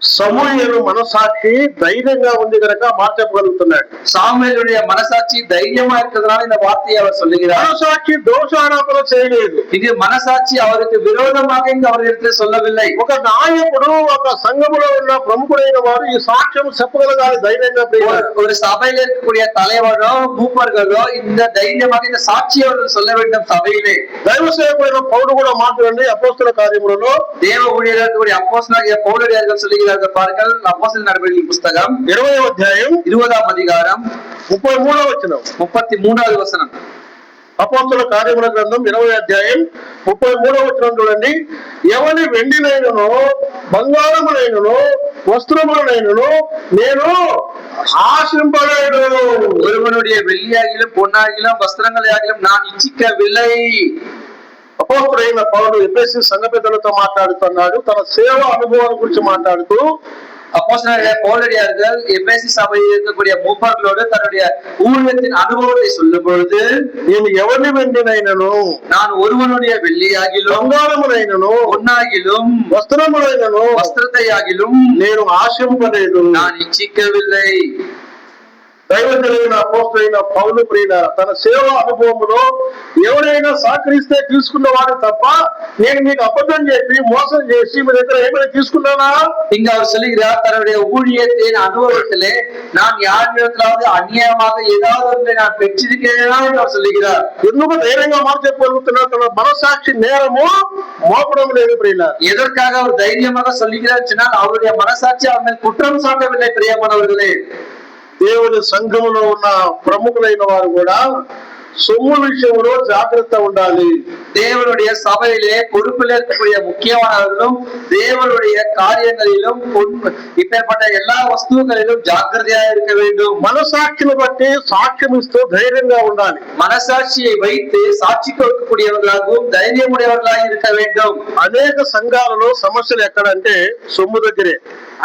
సమూయేలు మనసాక్షి ధైర్యంగా ఉంది కనుక మాట చెప్పగలుగుతున్నాడు. சாமுவேலுடைய మనసాட்சி தைரியமா இருக்கிறதுனால இந்த வார்த்தையை அவர் சொல்லுகிறார். మనసాక్షి దోషారోపణ చేయలేదు. இது మనసాட்சி அவருக்கு விரோதமாக இங்கு அவரிடத்தில் சொல்லவில்லை. ఒక నాయకుడు ఒక సంఘములో ఉన్న ప్రముఖుడైన వారు ఈ సాక్ష్యం చెప్పగలగాలి ధైర్యంగా. ஒரு சபையில இருக்கக்கூடிய தலைவரோ மூப்பர்களோ இந்த தைரியமாக இந்த சாட்சி அவர்கள் சொல்ல வேண்டும் சபையிலே. దైవ సేవకుడైన పౌలు కూడా మాట్లాడండి అపోస్తల కార్యములలో. தேவ ஊழியர்கள் இருக்கக்கூடிய அப்போஸ்தலனாகிய பவுலடியார்கள் சொல்லுகிறார்கள். பாருங்கள், அப்போஸ்தலர் நடவடிக்கைகள் புத்தகம் 20వ అధ్యాయం 20ஆம் அதிகாரம் 33వ వచనం. 33வது வசனம். అపోస్తల కార్యముల గ్రంథం 20వ అధ్యాయం 33వ వచనం చూడండి. ఎవరి వెండినైనను బంగారమునైనను వస్త్రములనైనను నేను ఆశింపలేడు. ஒருவனுடைய வெள்ளியாகிலும் பொன்னாகிலும் வஸ்திரங்களாகிலும் நான் இச்சிக்கவில்லை. అపోస్తలుడైన పౌలు ఎఫెసీ సంఘ పెద్దలతో మాట్లాడుతున్నాడు. తన సేవ అనుభవాల గురించి మాట్లాడుతూ அப்போஸ்தலனாகிய பவுலடியார்கள் எபேசு சபையில் இருக்கக்கூடிய மூப்பர்களோடு தன்னுடைய ஊழியத்தின் அனுபவத்தை சொல்லும் பொழுது, నేను ఎవరిని వెండినైనను நான் ஒருவனுடைய வெள்ளியாகிலும் బంగారమునైనను பொன்னாகிலும் వస్త్రములైనను வஸ்திரத்தையாகிலும் నేను ఆశింపలేదు. நான் ఇచ్చిக்கவில்லை. దైవజనులైన అపోస్తలుడైన పౌలు ప్రియులారా, తన సేవ అనుభవంలో ఎవరైనా సహకరిస్తే తీసుకున్నవాడు తప్ప నేను మీకు అబద్ధం చెప్పి మోసం చేసి మీ దగ్గర ఏమైనా తీసుకున్నానా? இங்க அவர் சொல்லுகிறார், தன்னுடைய ஊழியத்தின் அனுபவத்திலே நான் யாரிடத்திலாவது அநியாயமாக ஏதாவது ஒன்றை நான் பெற்றிருக்கிறேனா என்று அவர் சொல்லுகிறார். ఎందుకు ధైర్యంగా మాట చెప్పగలుగుతున్నారు? తన మనసాక్షి నేరము మోపడం లేదు ప్రియులారా. எதற்காக அவர் தைரியமாக சொல்லுகிறார் சொன்னால், அவருடைய மனசாட்சி அவர் மேல் குற்றம் சாட்டவில்லை. பிரியமானவர்களே, దేవుని సంఘములో ఉన్న ప్రముఖులైన వారు కూడా సొమ్ము విషయంలో జాగ్రత్త ఉండాలి. தேவனுடைய சபையிலே பொறுப்பில் இருக்கக்கூடிய முக்கியமானவர்களும் தேவனுடைய காரியங்களிலும் இப்பேற்பட்ட எல்லா வஸ்துக்களிலும் ஜாக்கிரதையாக இருக்க வேண்டும். మనసాక్షిని బట్టి సాక్ష్యం ఇస్తూ ధైర్యంగా ఉండాలి. மனசாட்சியை வைத்து சாட்சி கொடுக்கக்கூடியவர்களாகவும் தைரியமுடையவர்களாக இருக்க வேண்டும். అనేక సంఘాలలో సమస్యలు ఎక్కడంటే సొమ్ము దగ్గరే.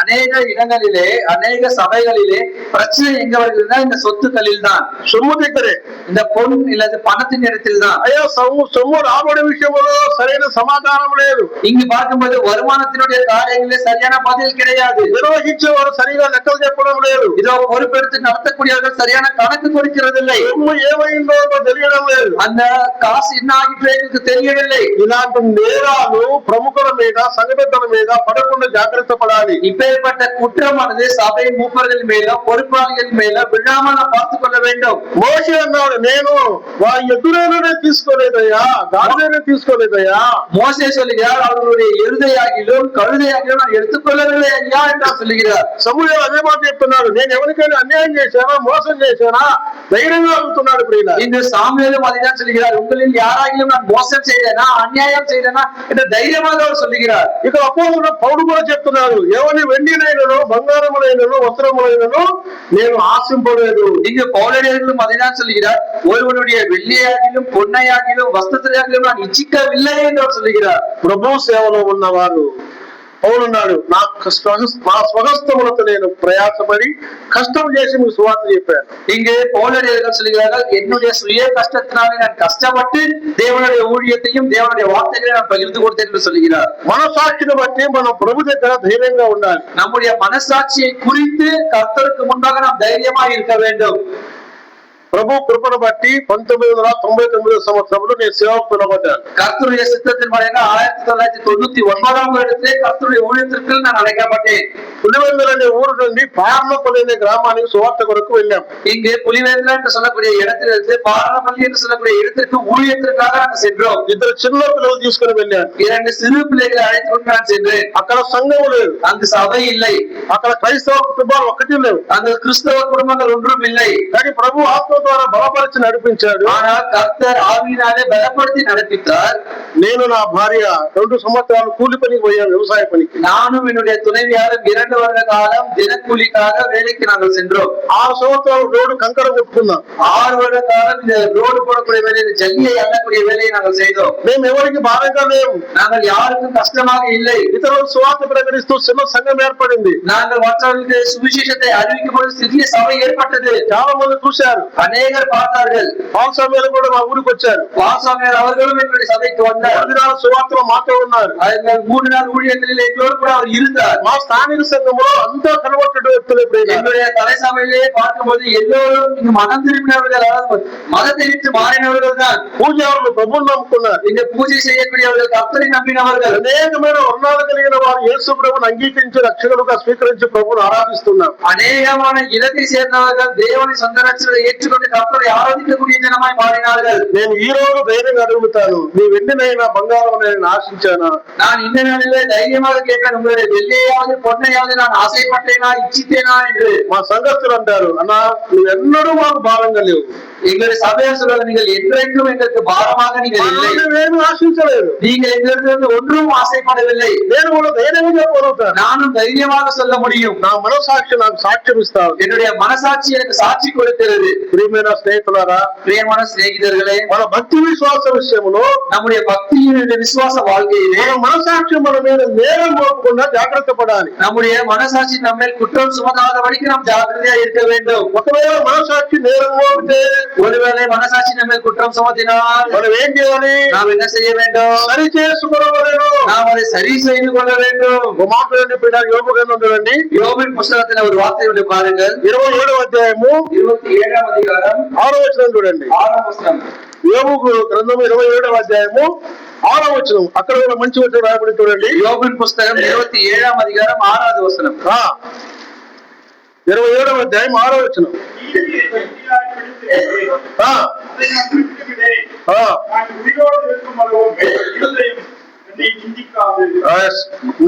அநேக இடங்களிலே அநேக சபைகளிலே பிரச்சனை எங்க வருகிறதுனா இந்த சொத்துக்களில் தான். సొమ్ము దగ్గరే. இந்த பொன் இல்லது பணத்தின் இடத்தில் தான். అయ్యో సొమ్ము రాబడి విషయంలో సరైన సమాధానం లేదు. இங்கு பார்க்கும்போது வருமானத்தினுடைய காரியங்களே சரியான பதில் கிடையாது. నిర్వహించేవారు సరిగా లెక్కలు చెప్పడం లేదు. இதோ பொறுப்பெடுத்து நடத்தக்கூடியவர்கள் சரியான கணக்கு கொடுக்கிறது இல்லை. సొమ్ము ఏమైందో తెలియడం లేదు. அந்த காசு என்ன ஆகிட்டு எங்களுக்கு தெரியவில்லை. ఇలాంటి నేరాలు ప్రముఖుల మీద సంఘ పెద్దల మీద పడకుండా జాగ్రత్త పడాలి. இப்பேற்பட்ட குற்றமானது சபை மூப்பர்கள் மேலும் பொறுப்பாளிகள் மேலும் விழாமல் நாம் பார்த்துக் கொள்ள வேண்டும். మోషే అన్నాడు, నేను వారి ఎదురైనా తీసుకోలేదయ్యా, గాడిదైనా తీసుకోలేదయ్యా. மோசே சொல்லுகிறார், அவர்களுடைய எருதையாகிலும் கழுதையாகிலும் நான் எடுத்துக்கொள்ளவில்லை ஐயா என்று சொல்லுகிறார். సమూయేలు అదే మాట చెప్తున్నాడు, నేను ఎవరికైనా అన్యాయం చేశానా, మోసం చేశానా? ధైర్యంగా అడుగుతున్నాడు ప్రియులారా. இந்த சாமுவேலும் அதைதான் சொல்லுகிறார், உங்களில் யாராகிலும் நான் மோசம் செய்தேனா, அநியாயம் செய்தேனா என்று தைரியமாக அவர் சொல்லுகிறார். ఇక అపోస్తలుడు పౌలు కూడా చెప్తున్నాడు, ఎవరి వెండినైనను బంగారములైనను వస్త్రములైనను నేను ఆశింపలేదు. இங்கு பவுலடியார்களும் அதைதான் சொல்லுகிறார், ஒருவனுடைய வெள்ளியாகிலும் பொன்னையாகிலும் வஸ்திரத்தையாகிலும் நான் இச்சிக்கவில்லை என்று அவர் சொல்லுகிறார். ప్రభు సేవలో ఉన్నవారు పౌలున్నాడు, నా స్వహస్తములతో నేను ప్రయాసపడి కష్టం చేసి మీకు సువార్త చెప్పాను. இங்கு பவுலடியார்கள் சொல்லுகிறார்கள், என்னுடைய சுய கஷ்டத்தினாலே நான் கஷ்டப்பட்டு தேவனுடைய ஊழியத்தையும் தேவனுடைய வார்த்தைகளை நான் பகிர்ந்து கொடுத்தேன் என்று சொல்லுகிறார். మనసాక్షిని బట్టి మనం ప్రభు దగ్గర ధైర్యంగా ఉండాలి. நம்முடைய மனசாட்சியை குறித்து கர்த்தருக்கு முன்பாக நாம் தைரியமாக இருக்க வேண்டும். ప్రభు కృపను బట్టి 1999 సంవత్సరంలో నేను సేవకు పిలువబడ్డాను. கர்த்தருடைய சித்தத்தின்படியாக 1999ஆம் வருடத்திலே கர்த்தருடைய ஊழியத்திற்கு நான் அழைக்கப்பட்டேன். పులివెందుల అనే ఊరు నుండి పార్లపల్లి అనే గ్రామానికి సువార్త కొరకు వెళ్ళాం. இங்கு புலிவேந்தல என்று சொல்லக்கூடிய இடத்திலிருந்து பாரணப்பள்ளி என்று சொல்லக்கூடிய இடத்திற்கு ஊழியத்திற்காக நாங்கள் சென்றோம். ఇద్దరు చిన్న పిల్లలు తీసుకుని వెళ్ళాను. 2 சிறு பிள்ளைகளை அழைத்து கொண்டு நான் சென்றேன். అక్కడ సంఘం లేదు, அங்கு సభை இல்லை, అక్కడ క్రైస్తవ కుటుంబాలు ఒకటి లేవు, அங்கு கிறிஸ்தவ குடும்பங்கள் ஒன்றும் இல்லை. కానీ ప్రభు ఆత్మ ద్వారా బలపరిచి నడిపించాడు. ஆனால் கர்த்தர் ஆவியினாலே பலப்படுத்தி நடப்பித்தார். నేను నా భార్య 2 సంవత్సరాలు కూలి పనికి పోయాను, వ్యవసాయ పనికి. நானும் என்னுடைய துணைவியாரும் 2 வருட காலம் தினக்கூலிக்காக வேலைக்கு நாங்கள் சென்றோம். 6 సంవత్సరాలు రోడ్డు కంకర కొట్టుకున్నాం. 6 வருட காலம் இந்த ரோடு போடக்கூடிய வேலையை, ஜல்லியை அள்ளக்கூடிய வேலையை நாங்கள் செய்தோம். మేము ఎవరికి భారంగా లేవు, நாங்கள் யாருக்கும் கஷ்டமாக இல்லை. ఇతరులు సువార్త ప్రకటిస్తూ చిన్న సంఘం ఏర్పడింది. நாங்கள் மற்றவர்களுக்கு சுவிசேஷத்தை அறிவிக்கும் போது சிறிய சபை ஏற்பட்டது. చాలా మంది చూశారు, அநேகர் பார்த்தார்கள். పాల్సామేలు కూడా మా ఊరికి వచ్చారు. பால்சாமியார் அவர்களும் எங்களுடைய சபைக்கு வந்தார். 3 நாள் సువార్తలో మాతో ఉన్నారు. 3 நாள் ஊழியங்களில் எங்களோடு கூட அவர் இருந்தார். మా స్థానిక సంఘంలో అంతా కనబట్టడు వ్యక్తులు. எங்களுடைய தலைசபையிலேயே பார்க்கும்போது எல்லோரும் இங்கு மனம் திரும்பினவர்கள், மதத்தை விட்டு மாறினவர்கள் தான். పూజారులు ప్రభువుని నమ్ముకున్నారు. இந்த பூஜை செய்யக்கூடியவர்கள் கர்த்தரை நம்பினவர்கள். అనేకమైన వర్ణాలు కలిగిన వారు యేసు ప్రభువుని అంగీకరించి రక్షకుడుగా స్వీకరించి ప్రభువుని ఆరాధిస్తున్నారు. அநேகமான இலக்கை சேர்ந்தவர்கள் தேவனை சொந்த ரட்சகரை ஏற்றுக்கொண்டு கர்த்தரை ஆராதிக்கக்கூடிய ஜனமாய் மாறினார்கள். నేను ఈ రోజు ధైర్యంగా అడుగుతాను, నీ వెండినైనా బంగారం నేను ఆశించానా? நான் இந்த நாளிலே தைரியமாக கேட்கிறேன், உங்களுடைய வெள்ளையாவது பொன்னையாவது நான் ஆசைப்பட்டேனா, இச்சித்தேனா என்று. మా సంఘస్థులు అంటారు, అన్నా నువ్వు ఎన్నడూ మాకు భారంగా లేవు. எங்களுடைய சபையார் சொல்வார்கள், நீங்கள் என்றைக்கும் எங்களுக்கு பாரமாக நீங்கள் இல்லை, ఏమి ఆశించలేదు. நீங்கள் எங்களிடத்திலிருந்து ஒன்றும் ஆசைப்படவில்லை. నేను కూడా ధైర్యంగా పోరాడతాను. நானும் தைரியமாக சொல்ல முடியும். నా మనసాక్షి నాకు సాక్ష్యం ఇస్తాను. என்னுடைய மனசாட்சி எனக்கு சாட்சி கொடுக்கிறது. ప్రియమైన స్నేహితులారా, பிரியமான சிநேகிதர்களே, మన భక్తి విశ్వాస విషయంలో நம்முடைய பக்தியினுடைய விசுவாச வாழ்க்கையிலே మన మనసాక్షి మన మీద నేరం మోపకుండా జాగ్రత్త పడాలి. நம்முடைய மனசாட்சி நம்ம மேல் குற்றம் சுமத்தாதபடிக்கு நாம் ஜாக்கிரதையா இருக்க வேண்டும். ఒకవేళ మనసాక్షి నేరం మోపితే ஒருவேளை மனசாட்சி நம்ம மேல் குற்றம் சுமத்தினால் మనం ఏం చేయాలి? நாம் என்ன செய்ய வேண்டும்? సరి చేసుకోవలేను. நாம் அதை సరి செய்து கொள்ள வேண்டும். ఒక మాట పిల్లలు యోబు గ్రంథం చూడండి. யோபின் புஸ்தகத்தில் ஒரு வார்த்தை உண்டு பாருங்கள். 27వ అధ్యాయము 27వ அதிகாரம் 6వ వచనం చూడండి. 6వ వచనం. యోబు గ్రంథం 27వ అధ్యాయము 6వ వచనం. అక్కడ కూడా మంచి వచనం రాయబడి చూడండి. யோபின் புஸ்தகம் 27వ அதிகாரம் 6வது వచనం. 27వ అధ్యాయం 6వ వచనం.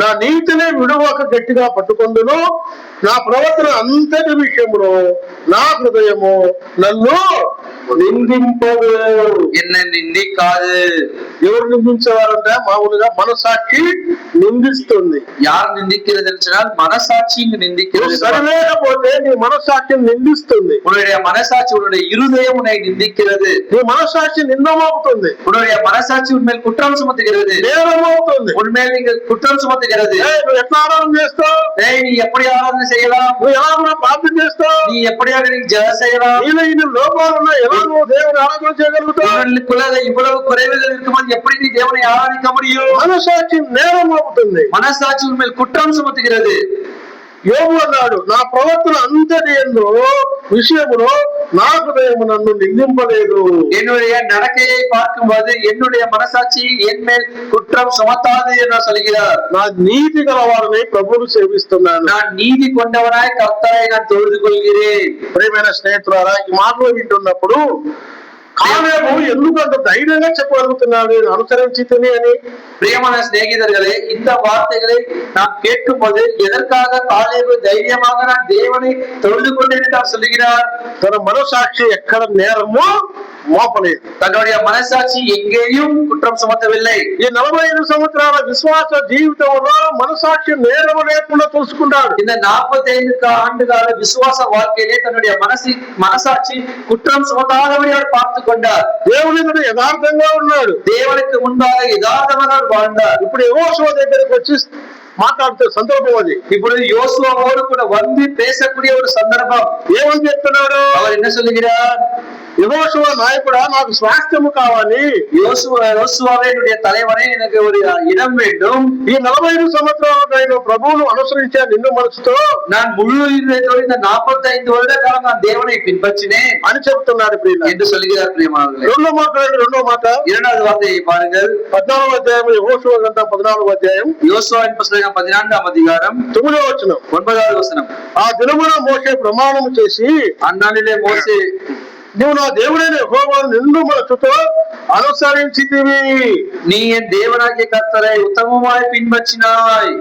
నా నీతిని విడువక గట్టిగా పట్టుకొందును, నా ప్రవర్తన అంతటి విషయములో నా హృదయము నన్ను నిందింపదు. என்னை நிந்திக்காது. ఎవరు నిందించేవారంటే మామూలుగా మనసాక్షి నిందిస్తుంది. யார் நிந்திக்கிறது சொன்னால் மனசாட்சி இங்கு நிந்திக்கிறது. సరిలేకపోతే నీ మనసాక్షిని నిందిస్తుంది. உன்னுடைய மனசாட்சி, உன்னுடைய இருதயம் உன்னை நிந்திக்கிறது. నీ మనసాక్షి నిందమవుతుంది. உன்னுடைய மனசாட்சி உண்மையில் குற்றம் சுமத்துகிறது. నేరమవుతుంది. உண்மையில் நீங்க குற்றம் சுமத்துகிறது. నువ్వు ఎట్లా ఆరాధన చేస్తావు? நீ எப்படி ஆராதனை செய்யலாம்? నువ్వు ఎలా ప్రార్థన చేస్తావు? நீ எப்படியாக நீ ஜெபம் செய்யலாம்? నీలో ఇన్ని లోపాలున్నా ఎలా నువ్వు దేవుని ఆరాధన చేయగలుగుతావు? உனக்குள்ள இவ்வளவு குறைவுகள் இருக்கும்போது எப்படி நீ தேவனை ஆராதிக்க முடியும்? మనసాక్షి నేరం అవుతుంది. மனசாட்சி உண்மையில் குற்றம் சுமத்துகிறது. యోబు అన్నాడు, నా ప్రవర్తన అంతటి ఎందు విషయములో నా హృదయము నన్ను నిందింపలేదు. என்னுடைய நடக்கையை பார்க்கும்போது என்னுடைய மனசாட்சி என் மேல் குற்றம் சுமத்தாது என்று சொல்கிறார். నా నీతి గలవారిని ప్రభువును సేవిస్తున్నాను. நான் நீதி கொண்டவனாய் கர்த்தரை நான் தொழுது கொள்கிறேன். ప్రియమైన స్నేహితులారా, ఈ మాటలు వింటున్నప్పుడు కాలేబు ఎందుకంత ధైర్యంగా చెప్పగలుగుతున్నాడు నేను అనుసరించి తిని అని? பிரியமான சிநேகிதர்களே, இந்த வார்த்தைகளை நாம் கேட்கும் போது எதற்காக காலேபு தைரியமாக நான் தேவனை தொழுது கொண்டேன் என்று அவர் சொல்லுகிறார்? తన మనసాక్షి ఎక్కడ నేరమో మోపలేదు. தன்னுடைய மனசாட்சி எங்கேயும் குற்றம் சுமத்தவில்லை. ఈ 45 సంవత్సరాల విశ్వాస జీవితంలో మనసాక్షి నేరము లేకుండా చూసుకున్నాడు. இந்த 45 ஆண்டுகால விசுவாச வாழ்க்கையிலே தன்னுடைய மனசாட்சி குற்றம் சுமத்தாதபடி அவர் பார்த்து கொண்டார். దేవుని ఎదుట యథార్థంగా ఉన్నాడు. தேவனுக்கு முன்பாக யதார்த்தமாக வாழ்ந்தார். ఇప్పుడు యెహోషువ దగ్గరికి వచ్చి మాట్లాడుతూ సందర్భం అది. இப்பொழுது யோசுவாவோடு கூட வந்து பேசக்கூடிய ஒரு சந்தர்ப்பம். ఏమని చెప్తున్నాడు? அவர் என்ன சொல்லுகிறார்? యెహోషువ నాయకుడా, నాకు స్వాస్థ్యము కావాలి. யோசுவாவே, என்னுடைய தலைவனே, எனக்கு ஒரு இடம் வேண்டும். ఈ 45 సంవత్సరాలు నేను ప్రభువును అనుసరించా నిన్ను మనసుతో. நான் முழு இதயத்தோடு இந்த 45 வருட காலம் நான் தேவனை பின்பற்றினேன் అని చెప్తున్నాడు ప్రియులారా. என்று சொல்லுகிறார். பிரியமானவர்களே, రెండో మాట இரண்டாவது வார்த்தையை பாருங்கள். 14వ అధ్యాయం యెహోషువ గ్రంథం 14వ అధ్యాయం யோசுவாவின் புஸ்தகம் 14ஆம் அதிகாரம் 9వ వచనం. 9வது வசனம். ఆ దినమున మోషే ప్రమాణము చేసి, அந்நாளிலே மோசே, నువ్వు నా దేవుడైన యెహోవాను నిండు మనసుతో అనుసరించితివి. நீ என் தேவனாகிய கர்த்தரை உத்தமமாய் பின்பற்றினாய்.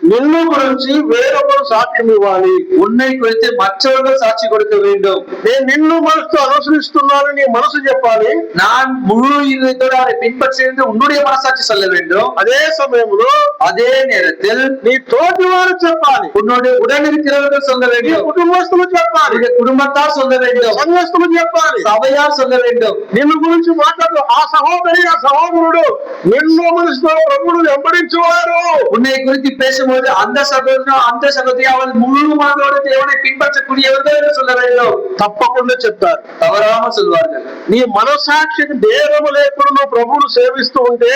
నిన్ను గురించి వేరొకరు సాక్ష్యం ఇవ్వాలి. உன்னை குறித்து மற்றவர்கள் சாட்சி கொடுக்க வேண்டும். నేను నిన్ను మనసుతో అనుసరిస్తున్నాను నీ మనసు చెప్పాలి. நான் முழு இதயத்தோடு அவரை பின்பற்றிருந்து உன்னுடைய மனசாட்சி சொல்ல வேண்டும். అదే సమయంలో அதே நேரத்தில் నీ తోటి వారు చెప్పాలి. உன்னுடைய உடன் இருக்கிறவர்கள் சொல்ல నీ வேண்டும். కుటుంబస్తులు చెప్పాలి. உன்னுடைய குடும்பத்தார் சொல்ல வேண்டும். సంఘస్థులు చెప్పాలి. சபையார் சொல்ல வேண்டும். నిన్ను గురించి మాట్లాడు ఆ సహోదరి ఆ సహోదరుడు నిన్ను మనసుతో ప్రభువును వెంబడించేవారు. உன்னை குறித்து பேசும்போது அந்த சகோதரன் அந்த சகோதரி அவள் முழு மனதோடு தேவனை பின்பற்றக்கூடியவர்கள் என்று சொல்ல வேண்டும். తప్పకుండా చెప్తారు, தவறாமல் சொல்வார்கள். నీ మనసాక్షికి నేరము లేకుండా నువ్వు ప్రభువును సేవిస్తూ ఉంటే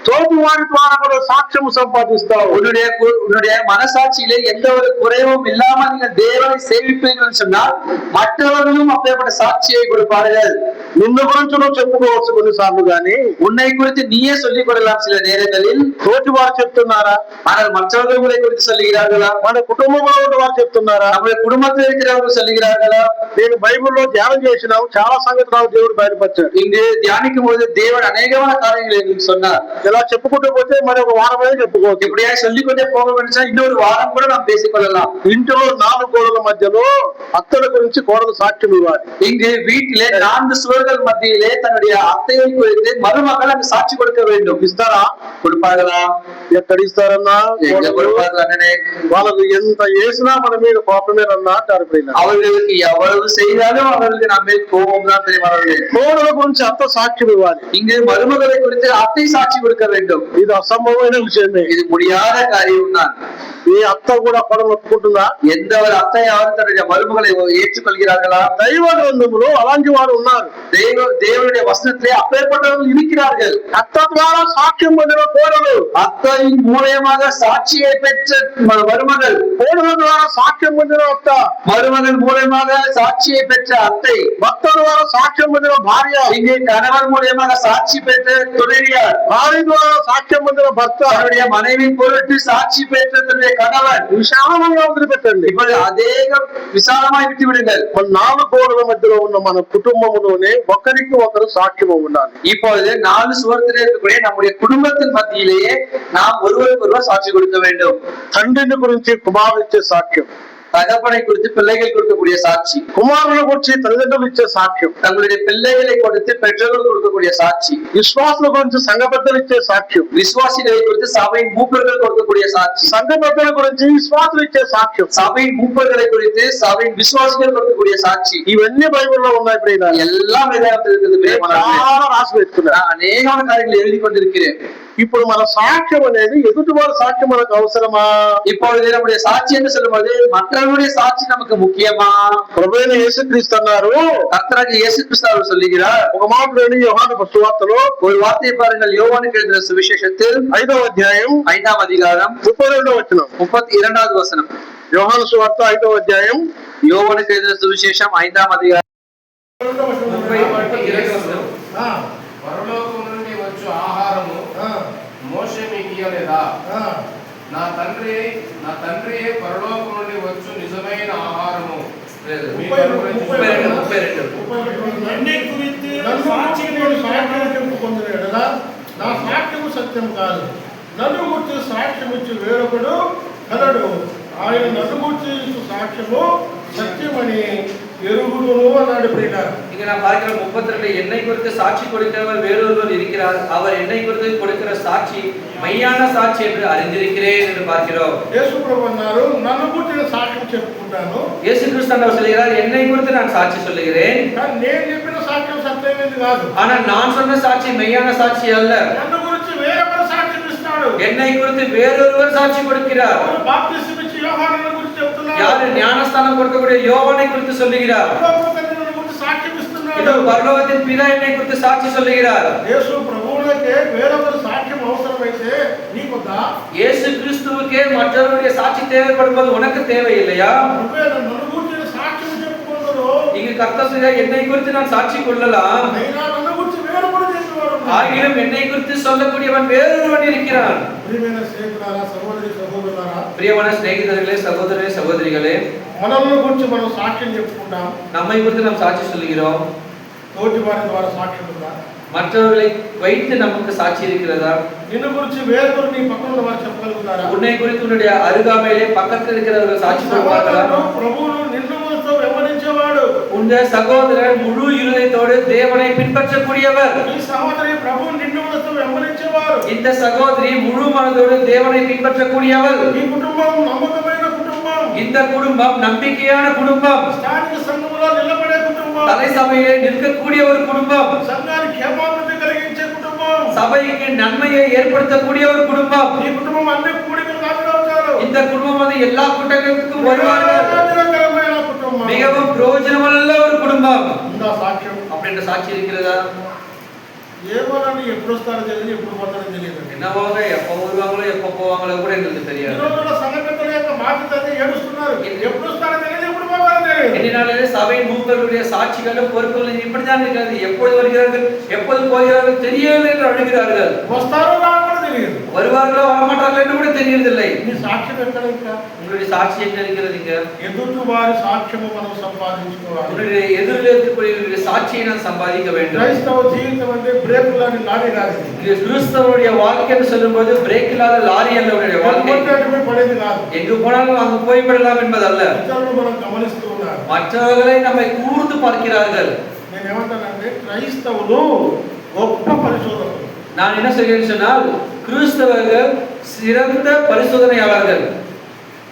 తోటి వారి ద్వారా కూడా సాక్ష్యం సంపాదిస్తావు. உன்னுடைய மனசாட்சியிலே எந்த ஒரு குறைவும் இல்லாமல் நீங்கள் தேவனை சேவிப்பீர்கள் சொன்னால் மற்றவர்களும் அப்பேற்பட்ட சாட்சியை கொடுப்பார்கள். నిన్ను గురించి నువ్వు చెప్పుకోవచ్చు కొన్నిసార్లు, గాని உன்னை குறித்து நீயே சொல்லிக் கொள்ளலாம் சில நேரங்களில். తోటి వారు చెప్తున్నారా? ஆனால் மற்றவர்கள் மருமகளை குறித்து சொல்லுகிறார்களா? మన కుటుంబంలో ఉన్న వారు చెప్తున్నారా? நம்முடைய குடும்பத்தில் இருக்கிறவர்கள் சொல்லுகிறார்களா? నేను బైబిల్లో ధ్యానం చేసినాము, చాలా సంగతులు దేవుడు బయలుపరిచాడు. இங்கு தியானிக்கும் போது தேவன் அநேகமான காரியங்களை எங்களுக்கு சொன்னார். ఇలా చెప్పుకుంటూ పోతే మరి ఒక వారమే చెప్పుకోవచ్చు. இப்படியா சொல்லிக்கொண்டே போக வேண்டும், இன்னொரு வாரம் கூட நாம் பேசிக்கொள்ளலாம். ఇంట్లో 4 గోడల మధ్యలో అత్తల గురించి కోడలు సాక్ష్యం ఇవ్వాలి. இங்கு வீட்டிலே 4 சுவர்கள் மத்தியிலே தன்னுடைய அத்தையை குறித்து மருமகள் அங்கு சாட்சி கொடுக்க வேண்டும். ఇస్తారా? கொடுப்பார்களா? ఎక్కడ ఇస్తారన్నా? எங்க கொடுப்பார்கள் அண்ணனே? వాళ్ళకు ఎంత చేసినా మన మీద కోపమేనన్నా అంటారు. அவர்களுக்கு எவ்வளவு செய்தாலும் அவர்களுக்கு நம்ம மேல் கோபம் தான் தெரியும். కోడల గురించి అత్త సాక్ష్యం ఇవ్వాలి. இங்கு மருமகளை குறித்து அத்தை சாட்சி கொடுக்க வேண்டும். ఇది అసంభవమైన విషయమే. இது முடியாத காரியம் தான். ఈ అత్త కూడా కోడలు ఒప్పుకుంటుందా? எந்த ஒரு அத்தையாவது தன்னுடைய மருமகளை ஏற்றுக்கொள்கிறார்களா? దైవ గ్రంథములో అలాంటి వారు ఉన్నారు. தேவனுடைய வசனத்திலே அப்பேற்பட்டவர்கள் இருக்கிறார்கள். అత్త ద్వారా సాక్ష్యం పొందిన కోడలు, அத்தையின் மூலயமாக சாட்சியை பெற்ற மருமகள், కోడల ద్వారా సాక్ష్యం పొందిన అత్త, மருமகள் மூலயமாக சாட்சியை பெற்ற அத்தை, భర్త ద్వారా సాక్ష్యం పొందిన భార్య, இங்கே கணவன் மூலயமாக சாட்சி பெற்ற துணைவியார், భార్య ద్వారా సాక్ష్యం పొందిన భర్త, தன்னுடைய மனைவி பொருட்டு சாட்சி பெற்ற தன்னுடைய கணவன். విశాలంగా వదిలిపెట్టండి. இப்பொழுது அதேக விசாலமாய் விட்டு விடுங்கள். మన 4 గోడల మధ్యలో ఉన్న మన కుటుంబంలోనే ఒకరికి ఒకరు సాక్ష్యం ఉండాలి. இப்பொழுது 4 சுவர்த்திலே இருக்கக்கூடிய நம்முடைய குடும்பத்தின் மத்தியிலேயே நாம் ஒருவருக்கு ஒருவர் சாட்சி கொடுக்க வேண்டும். తండ్రిని గురించి కుమారుడు ఇచ్చే సాక్ష్యం, தகப்பனை குறித்து பிள்ளைகள் கொடுக்கக்கூடிய சாட்சி, కుమారుల గురించి తల్లిదండ్రులు ఇచ్చే సాక్ష్యం, தங்களுடைய பிள்ளைகளை கொடுத்து பெற்றோர்கள் கொடுக்கக்கூடிய சாட்சி, విశ్వాసుల గురించి సంఘ పెద్దలు ఇచ్చే సాక్ష్యం, விசுவாசிகளை குறித்து சபையின் மூப்பர்கள் கொடுக்கக்கூடிய சாட்சி, సంఘ పెద్దల గురించి విశ్వాసులు ఇచ్చే సాక్ష్యం, சபையின் மூப்பர்களை குறித்து சபையின் விசுவாசிகள் கொடுக்கக்கூடிய சாட்சி, ఇవన్నీ బైబిల్లో ఉన్నాయి. எல்லாம் வேதாகத்தில் இருக்குது. చాలా రాసి పెట్టుకున్నారు. நான் அநேகமான காரியங்களை எழுதி கொண்டிருக்கிறேன். ఇప్పుడు మన సాక్ష్యం అనేది ఎదుటి వారి సాక్ష్యం మనకు అవసరమా? இப்பொழுது நம்முடைய சாட்சி என்று சொல்லும்போது மற்றவருடைய சாட்சி நமக்கு முக்கியமா? ప్రభువైన యేసుక్రీస్తు అన్నారు, கர்த்தராகிய இயேசு கிறிஸ்து அவர் சொல்லுகிறார். ఒక మాట లేని యోహాను సువార్తలో ஒரு வார்த்தையை பாருங்கள். யோவானுக்கு எழுதின சுவிசேஷத்தில் 5వ అధ్యాయం 5ஆம் அதிகாரம் 32వ వచనం. 32வது வசனம். యోహాను సువార్త 5వ అధ్యాయం யோவானுக்கு எழுதின சுவிசேஷம் 5ஆம் அதிகாரம். పరలోకం నుండి వచ్చు ఆహారము మోషే మీకు ఇయ్యలేదా? నా తండ్రియే పరలోకం నుండి వచ్చు నిజమైన ఆహారము. నా సాక్ష్యము సత్యం కాదు, నన్ను గురించి సాక్ష్యం ఇచ్చి వేరొకడు కలడు, ఆయన నన్ను గురించి సాక్ష్యము సత్యమని எருகுனோ அன்னாடு பிரினார். இங்க நான் பார்க்கிற 32 என்னை குறித்து சாட்சி கொடுக்கிறவர் வேறொருவர் இருக்கிறார், அவர் என்னை குறித்து கொடுக்கிற சாட்சி மெய்யான சாட்சி என்று அறிந்திருக்கிறேன் என்று பார்க்கிறோம். యేసు ప్రభు అన్నారు, నన్ను గురించి సాక్ష్యం చెప్పుకుంటాను. இயேசு கிறிஸ்து சொல்கிறார், என்னை குறித்து நான் சாட்சி சொல்லுகிறேன். నేను చెప్పిన సాక్ష్యం సత్యమైనది కాదు, ஆனால் நான் சொன்ன சாட்சி மெய்யான சாட்சி அல்ல. నన్ను గురించి వేరొకరు సాక్ష్యం ఇస్తాడు. என்னை குறித்து வேறொருவர் சாட்சி கொடுக்கிறார். బాప్తిసం ఇచ్చి యోహాను గురించి చెప్తున్నాడు. யார் ஞானஸ்தானம் கொடுக்கக்கூடிய யோவானை குறித்து சொல்லுகிறார். பரலோகத்தின் பிதா என்னை குறித்து சாட்சி சொல்லுகிறார். యేసు ప్రభువులకే వేరొకరు సాక్ష్యం అవసరమైతే నీకొద్దా? இயேசு கிறிஸ்துவுக்கே மற்றவருடைய சாட்சி தேவைப்படுவது உனக்கு தேவையில்லையா? నన్ను గురించి సాక్ష్యం చెప్పుకుంటారు. இங்கு கர்த்தர் சொல்கிறார், என்னை குறித்து நான் சாட்சி கொள்ளலாம், నన్ను గురించి వేరొకరు చెప్పేవారు, ஆகிலும் என்னை குறித்து சொல்லக்கூடியவன் வேறொருவன் இருக்கிறான். ప్రియమైన స్నేహితులారా, సహోదరి సహోదరులారా, பிரியமான சிநேகிதர்களே, சகோதரரே, சகோதரிகளே, మనల్ని గురించి మనం సాక్ష్యం చెప్పుకుంటాం. நம்மை குறித்து நாம் சாட்சி சொல்லுகிறோம். తోటి వారి ద్వారా సాక్ష్యం ఉందా? மற்றவர்களை வைத்து நமக்கு சாட்சி இருக்கிறதா? నిన్ను గురించి వేరొకరు నీ పక్కన ఉన్న వారు చెప్పగలుగుతారా? உன்னை குறித்து உன்னுடைய அருகாமையிலே பக்கத்தில் இருக்கிறவர்கள் சாட்சி சொல்வார்களா? ప్రభువును నిన్నుతో వెంబడించేవాడు, உன் சகோதரர் முழு இருதயத்தோடு தேவனை பின்பற்றக்கூடியவர். ఈ సహోదరి ప్రభువు నిన్నుతో వెంబడించేవారు, இந்த சகோதரி முழு மனதோடு தேவனை பின்பற்றக்கூடியவர். ఈ కుటుంబం నమ్మకమైన కుటుంబం, இந்த குடும்பம் நம்பிக்கையான குடும்பம், స్థానిక సంఘములో నిలబడే కుటుంబం, தலை சபையிலே நிற்கக்கூடிய ஒரு குடும்பம், సంఘానికి క్షేమాభివృద్ధి కలిగించే కుటుంబం, சபைக்கு நன்மையை ஏற்படுத்தக்கூடிய ஒரு குடும்பம். ఈ కుటుంబం అన్ని కూడికలు హాజరవుతారు. இந்த குடும்பம் வந்து எல்லா கூட்டங்களுக்கும் வருவார்கள். ప్రయోజనకరమైన కుటుంబం, மிகவும் பிரயோஜனமுள்ள ஒரு குடும்பம். ఉందా సాక్ష్యం? அப்படின்ற சாட்சி இருக்கிறதா? ఏమోనని ఎప్పుడు వస్తారో తెలియదు, ఎప్పుడు పోతారో తెలియదు. என்னவாங்க, எப்ப வருவாங்களோ எப்ப போவாங்களோ கூட எங்களுக்கு தெரியாது. ఈ రోజుల్లో సంఘ పెద్దల యొక్క మాట తెలియదు, ఏడుస్తున్నారు, ఎప్పుడు వస్తారో తెలియదు, ఎప్పుడు పోతారో తెలియదు. என்னாலே சபையின் மூப்பர்களுடைய சாட்சிகளும் பொறுப்புகளும் இப்படித்தான் இருக்கிறது. எப்பொழுது வருகிறார்கள், எப்போது போகிறார்கள் தெரியவில்லை என்று அழுகிறார்கள். వస్తారో రావాలో తెలియదు. తెలియదు. வருவார்களோ வரமாட்டார்களோ என்று கூட தெரியறதில்லை. నీ సాక్ష్యం ఎక్కడ ఇంకా? உங்களுடைய சாட்சி எங்க இருக்கிறது? இங்க ఎదుటి వారి సాక్ష్యము మనం సంపాదించుకోవాలి. உங்களுடைய எதிரில் இருக்கக்கூடிய சாட்சியை நான் சம்பாதிக்க வேண்டும். క్రైస్తవ జీవితం అంటే బ్రేక్ లాంటి లారీ కాదు. இது கிறிஸ்தவருடைய வாழ்க்கைன்னு சொல்லும்போது பிரேக் இல்லாத லாரி அல்ல உங்களுடைய வாழ்க்கை. పడేది కాదు. எங்கு போனாலும் அங்கு போய்விடலாம் என்பதல்ல. ఇతరులు మనం గమనిస్తూ ఉన్నారు. மற்றவர்களை நம்மை கூர்ந்து பார்க்கிறார்கள். నేను ఏమంటానంటే క్రైస్తవులు గొప్ప పరిశోధకులు. நான் என்ன சொல்கிறேன் சொன்னால் கிறிஸ்தவர்கள் சிறந்த பரிசோதனையாளர்கள்.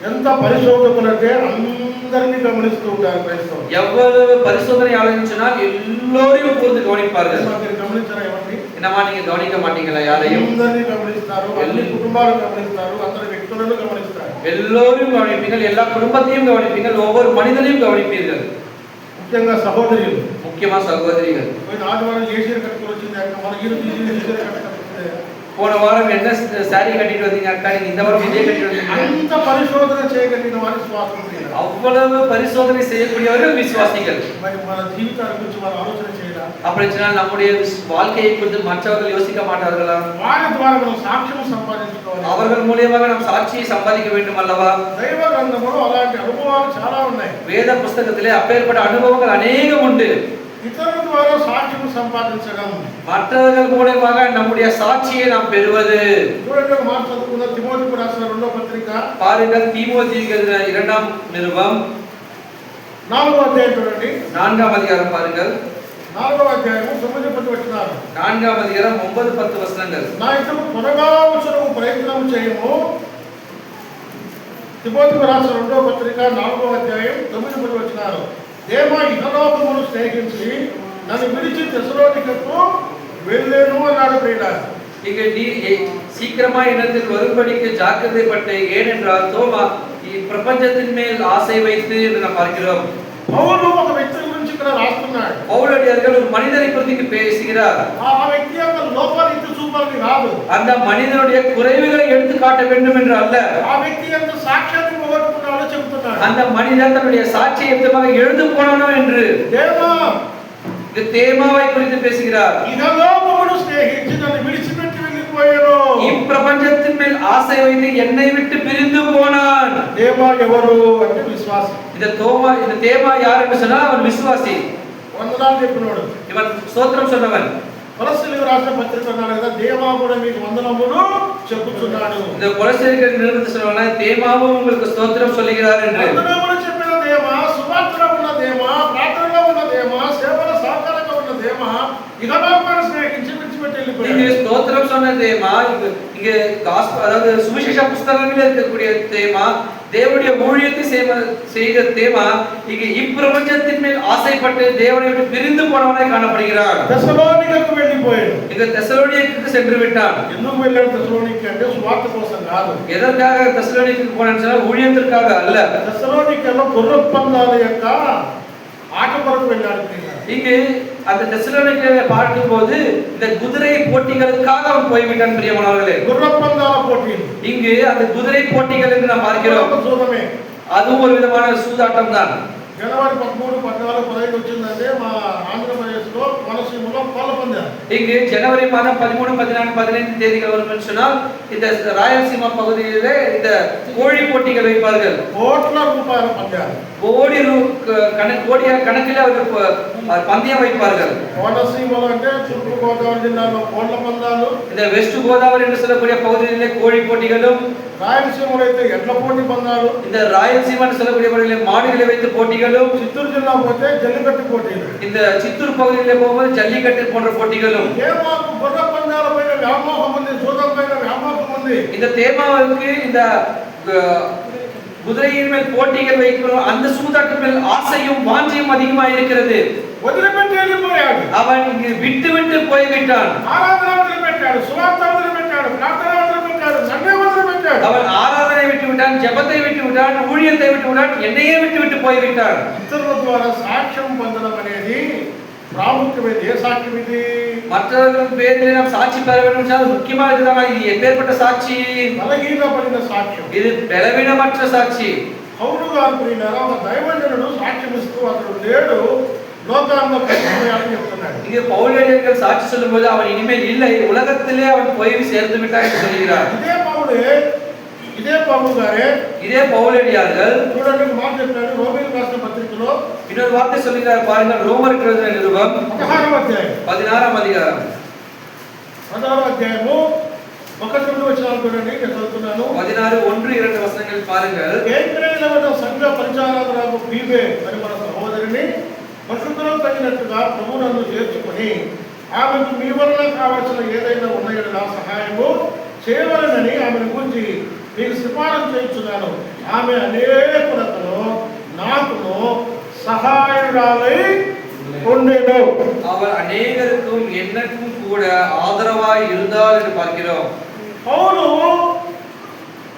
ఎంత పరిశోధకులు అంటే అందరినీ గమనిస్తూ ఉంటారు క్రైస్తవులు. எவ்வளவு பரிசோதனையாளர்கள் சொன்னால் எல்லோரையும் கூர்ந்து கவனிப்பார்கள். మీరు గమనించారా ఏమండి? என்னமா நீங்க கவனிக்க மாட்டீங்களா? யாரையும் అందరినీ గమనిస్తారు, అన్ని కుటుంబాలను గమనిస్తారు, అందరి వ్యక్తులను గమనిస్తారు. எல்லோரையும் கவனிப்பீர்கள், எல்லா குடும்பத்தையும் கவனிப்பீர்கள், ஒவ்வொரு மனிதனையும் கவனிப்பீர்கள். ముఖ్యంగా సహోదరులు, முக்கியமா சகோதரிகள். పోయిన ఆదివారం ఏషియర్ కట్టుకొని వచ్చింది అక్క, మన ఏషియర్ కట్టుకుంటే போன வாரம் என்ன சாரி கட்டிட்டு வந்தீங்க அக்கா, நீங்க இந்த வாரம் இதே கட்டிட்டு வந்தீங்க. అంత పరిశోధన చేయగలిగిన వారి విశ్వాసం ఉంది. அவ்வளவு பரிசோதனை செய்யக்கூடியவர்கள் விசுவாசிகள். మరి మన జీవితాల గురించి మనం ఆలోచన చేయాలి. அப்படி சொன்னால் நம்முடைய வாழ்க்கையை குறித்து மற்றவர்கள் யோசிக்க மாட்டார்களா? వారి ద్వారా మనం సాక్ష్యం సంపాదించుకోవాలి. அவர்கள் மூலியமாக நாம் சாட்சியை சம்பாதிக்க வேண்டும் அல்லவா? దైవ గ్రంథంలో అలాంటి అనుభవాలు చాలా ఉన్నాయి. வேத పుస్తకத்திலே அப்பேற்பட்ட அனுபவங்கள் அநேகம் உண்டு. ఇతరుల ద్వారా సాక్ష్యం సంపాదించడం, மற்றவர்கள் மூலமாக நம்முடைய சாட்சியை நாம் பெறுவது. చూడండి, ఒక మాట చదువుకున్న తిమోతికి రాసిన 2వ పత్రిక பாருங்கள், தீமோத்தேயுக்கு எழுதின 2ஆம் நிருபம் 4వ అధ్యాయం చూడండి. 4ஆம் அதிகாரம் பாருங்கள். 4వ అధ్యాయం 9-10 వచనాలు. 4ஆம் அதிகாரம் 9-10 వచనங்கள். నా ఇతడు త్వరగా వచ్చుటకు ప్రయత్నం చేయము. తిమోతికి రాసిన 2వ పత్రిక 4వ అధ్యాయం 9-10 వచనాలు. దేమా ఇహలోకమును స్నేహించి నన్ను విడిచి తెస్సలోనికకు వెళ్ళేను అన్నాడు ప్రియులారా. இங்க நீ சீக்கிரமா இடத்தில் வரும்படிக்கு ஜாக்கிரதைப்பட்டு, ஏனென்றால் தோமா பிரபஞ்சத்தின் மேல் ஆசை வைத்து என்று நாம் பார்க்கிறோம். పౌలు ఒక వ్యక్తి గురించి ఇక్కడ రాస్తున్నాడు. பவுலடியார்கள் ஒரு மனிதரை குறித்து பேசுகிறார். ఆ వ్యక్తి యొక్క లోపాలు ఎత్తి చూపాలని కాదు, அந்த మనిదனுடைய குறைவுகளை எடுத்து காட்ட வேண்டும் என்று அல்ல, ఆ వ్యక్తి యొక్క సాక్ష్యాన్ని పోగొట్టుకున్నాడో చెబుతున్నాడు. அந்த மனிதன் தன்னுடைய சாட்சியை எந்தமாக எழுந்து போனானோ என்று. దేమా இது தேமாவை குறித்து பேசுகிறார். ఇహలోకమును స్నేహించి నన్ను విడిచిపెట్టి వెళ్ళిపోయాను. இப்பிரபஞ்சத்தின் மேல் ஆசை வைத்து என்னை விட்டு பிரிந்து போனான். దేమా ఎవరు అంటే విశ్వాసి. இந்த தேமா யார் என்று சொன்னால் அவன் விசுவாசி. వందనాలు చెప్పినోడు, இவன் ஸ்தோத்திரம் சொன்னவன். కొలస్సీయులకు రాసిన పత్రిక అన్నాడు కదా, దేమా కూడా మీకు వందనములు చెప్పుచున్నాడు. இந்த கொலோசியர்கள் நிறுவனத்தை சொல்லுவாங்க, தேமாவும் உங்களுக்கு ஸ்தோத்திரம் சொல்லுகிறார் என்று. వందనములు చెప్పిన దేమా, సువార్తలో ఉన్న దేమా, ప్రార్థనలో ఉన్న దేమా, సేవల సహకారంగా ఉన్న దేమా ఇహలోకాన్ని స్నేహించి విడిచిపెట్టి இங்கு వెళ్ళిపోయాడు. ஸ்தோத்திரம் சொன்ன தேமா, இங்க காஸ்பல் அதாவது சுவிசேஷ புஸ்தகங்களில் இருக்கக்கூடிய தேமா, தேவனுடைய ஊழியத்தை செய்த தேமா, இங்கு இப்பிரபஞ்சத்தின் மேல் ஆசைப்பட்டு தேவனை விட்டு பிரிந்து போனவனாய் காணப்படுகிறார். తెస్సలోనికకు వెళ్ళిపోయాడు. இங்க தெசலோனிக்கேக்கு சென்று விட்டான். ఎందుకు వెళ్ళాడు తెస్సలోనిక అంటే సువార్త కోసం కాదు. எதற்காக தெசலோனிக்கேக்கு போனான்னு சொன்னா ஊழியத்திற்காக அல்ல. తెస్సలోనికలో గుర్రపు పందాల యొక్క ఆట కొరకు వెళ్ళాడు. இங்கு அந்த தெசலோனிக்கேயை பார்க்கும்போது இந்த குதிரை போட்டிகளுக்காக அவன் போய்விட்டான். பிரியமானவர்களே, గుర్రపు పందాల పోటీలు இங்கு அந்த குதிரை போட்டிகள் என்று நாம் பார்க்கிறோம். చూడమే. அதுவும் ஒரு விதமான சூதாட்டம் தான். జనవరి 13, 14, 15 వచ్చిందంటే మా ఆంధ్రప్రదేశ్ లో కోనసీమలో కోళ్ళ పందాలు. இங்கு ஜனவரி மாதம் 13, 14, 15 தேதிகள் வரும் சொன்னால் இந்த ராயலசீமா பகுதியிலே இந்த கோழி போட்டிகள் வைப்பார்கள். కోట్ల రూపాయల పందాలు. கோடி கணக்கில் அவர்கள் பந்தயம் வைப்பார்கள். కోనసీమలో అంటే తూర్పు గోదావరి జిల్లాలో కోళ్ళ పందాలు, இந்த வெஸ்ட் கோதாவரி என்று சொல்லக்கூடிய பகுதியிலே கோழி போட்டிகளும், రాయలసీమలో అయితే ఎడ్ల పోటీ పందాలు, இந்த ராயலசீமா என்று சொல்லக்கூடிய பகுதியிலே மாடுகளை வைத்து போட்டிகளும், చిత్తూరు జిల్లా పోతే జల్లికట్టు పోటీలు, இந்த சித்தூர் பகுதியிலே போகும்போது ஜல்லிக்கட்டு போன்ற போட்டிகளும். ఏమాకు గుర్ర పందాల పైన వ్యామోహం ఉంది, సూదం పైన వ్యామోహం ఉంది. இந்த தேமாவுக்கு இந்த குதிரையின் மேல் போட்டிகள் வைக்கிறோம், அந்த சூதாட்டம் மேல் ஆசையும் வாஞ்சியும் அதிகமாக இருக்கிறது. వదిలిపెట్టి వెళ్ళిపోయాడు. அவன் இங்கு விட்டு விட்டு போய்விட்டான். ఆరాధన వదిలిపెట్టాడు, సువార్త వదిలిపెట్టాడు, ప్రార్థన వదిలిపెట్టాడు, సండే వదిలిపెట్టాడు. அவன் ஆராதனை விட்டு விட்டான், ஜெபத்தை விட்டு விட்டான், ஊழியத்தை விட்டு விட்டான், என்னையே விட்டு விட்டு போய்விட்டான். ఇతరుల ద్వారా సాక్ష్యం పొందడం అనేది ప్రాముఖ్యమైనది. ఏ సాక్ష్యం ఇది? மற்றவர்கள் பேரிலே நாம் சாட்சி பெற வேண்டும் என்றால் முக்கியமா இதுதான். இது எப்பேற்பட்ட சாட்சி? బలహీనపడిన సాక్ష్యం. இது பலவீனமற்ற சாட்சி. పౌలు గారు ప్రియులారా, ఒక దైవజనుడు సాక్ష్యం ఇస్తూ అతడు లేడు, లోకంలో కలిసిపోయాడని చెప్తున్నాడు. இங்கே பவுலடியார்கள் சாட்சி சொல்லும்போது அவன் இனிமேல் இல்லை, உலகத்திலே அவன் போய் சேர்ந்து விட்டான் என்று சொல்கிறார். ఇదే పౌలు గారే இதே பவுலடியார்கள் చూడండి మాట చెప్పాడు రోమీయులకు రాసిన పత్రికలో இன்னொரு வார்த்தை சொல்கிறார் பாருங்கள், ரோமருக்கு எழுதின நிருபம் 16వ అధ్యాయం 16ஆம் அதிகாரம் 16వ అధ్యాయము 1-2 వచనాలు చూడండి. నేను చదువుతున్నాను. 16:1-2 వచనங்கள் பாருங்கள். కేంద్రీయుల సంఘ పరిచారకురాలు ఫీబే అని మన సహోదరిని పరిశుద్ధులకు తగినట్టుగా ప్రభువునందు చేర్చుకొని ఆమెకు మీ వలన కావాల్సిన ఏదైనా ఉన్నాయో సహాయము చేయవలనని ఆమెను గురించి మీకు సిఫారసు చేయించున్నాను. ఆమె అనేకులతో నాకును సహాయురాలై ఉండేను. அவர் அநேகருக்கும் எனக்கும் கூட ஆதரவாய் இருந்தார் என்று பார்க்கிறோம். పౌలు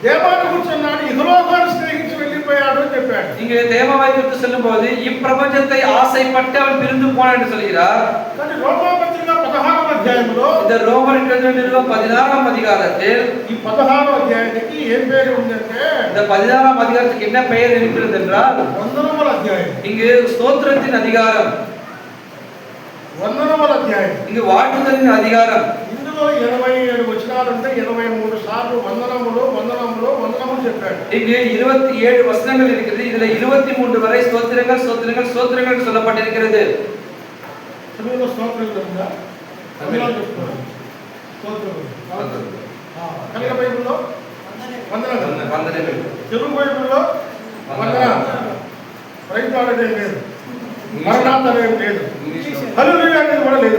దేవాన్ని కూర్చున్నాడు, ఇహలోకాన్ని స్నేహించి వెళ్ళిపోయాడు అని చెప్పాడు. இங்கே தேவனை குறித்து சொல்லும்போது இப்பிரபஞ்சத்தை ஆசைப்பட்டு அவன் பிரிந்து போனான் என்று சொல்கிறார். కానీ రోమాపత్రిక 16వ అధ్యాయంలో இந்த ரோமருக்கு எழுதின நிருபம் 16ஆம் அதிகாரத்தில் ఈ 16వ అధ్యాయానికి ఏం పేరు ఉందంటే இந்த 16ஆம் அதிகாரத்துக்கு என்ன பெயர் இருக்கிறது என்றால் వందనముల అధ్యాయం. இங்கு ஸ்தோத்திரத்தின் அதிகாரம், వందనముల అధ్యాయం. இங்கு வாழ்த்துதலின் அதிகாரம். ఇందులో 87 వచనాలు ఉంటే 83 సార్లు వందనములు వందనములు వందనములు చెప్పాడు. இங்கு 27 வசனங்கள் இருக்கிறது. இதுல 23 வரை ஸ்தோத்திரங்கள் ஸ்தோத்திரங்கள் ஸ்தோத்திரங்கள் சொல்லப்பட்டிருக்கிறது. తెలుగులో స్తోత్రములు ఉందా? తమిళలో చెప్తున్నాను స్తోత్రములు. కన్నడ బైబిల్లో వందనాలు, వందనங்கள். తెలుగు బైబిల్లో వందనాలు. రైతాడేం లేదు, మరణాంతరేం లేదు, హల్లెలూయా అనేది కూడా లేదు.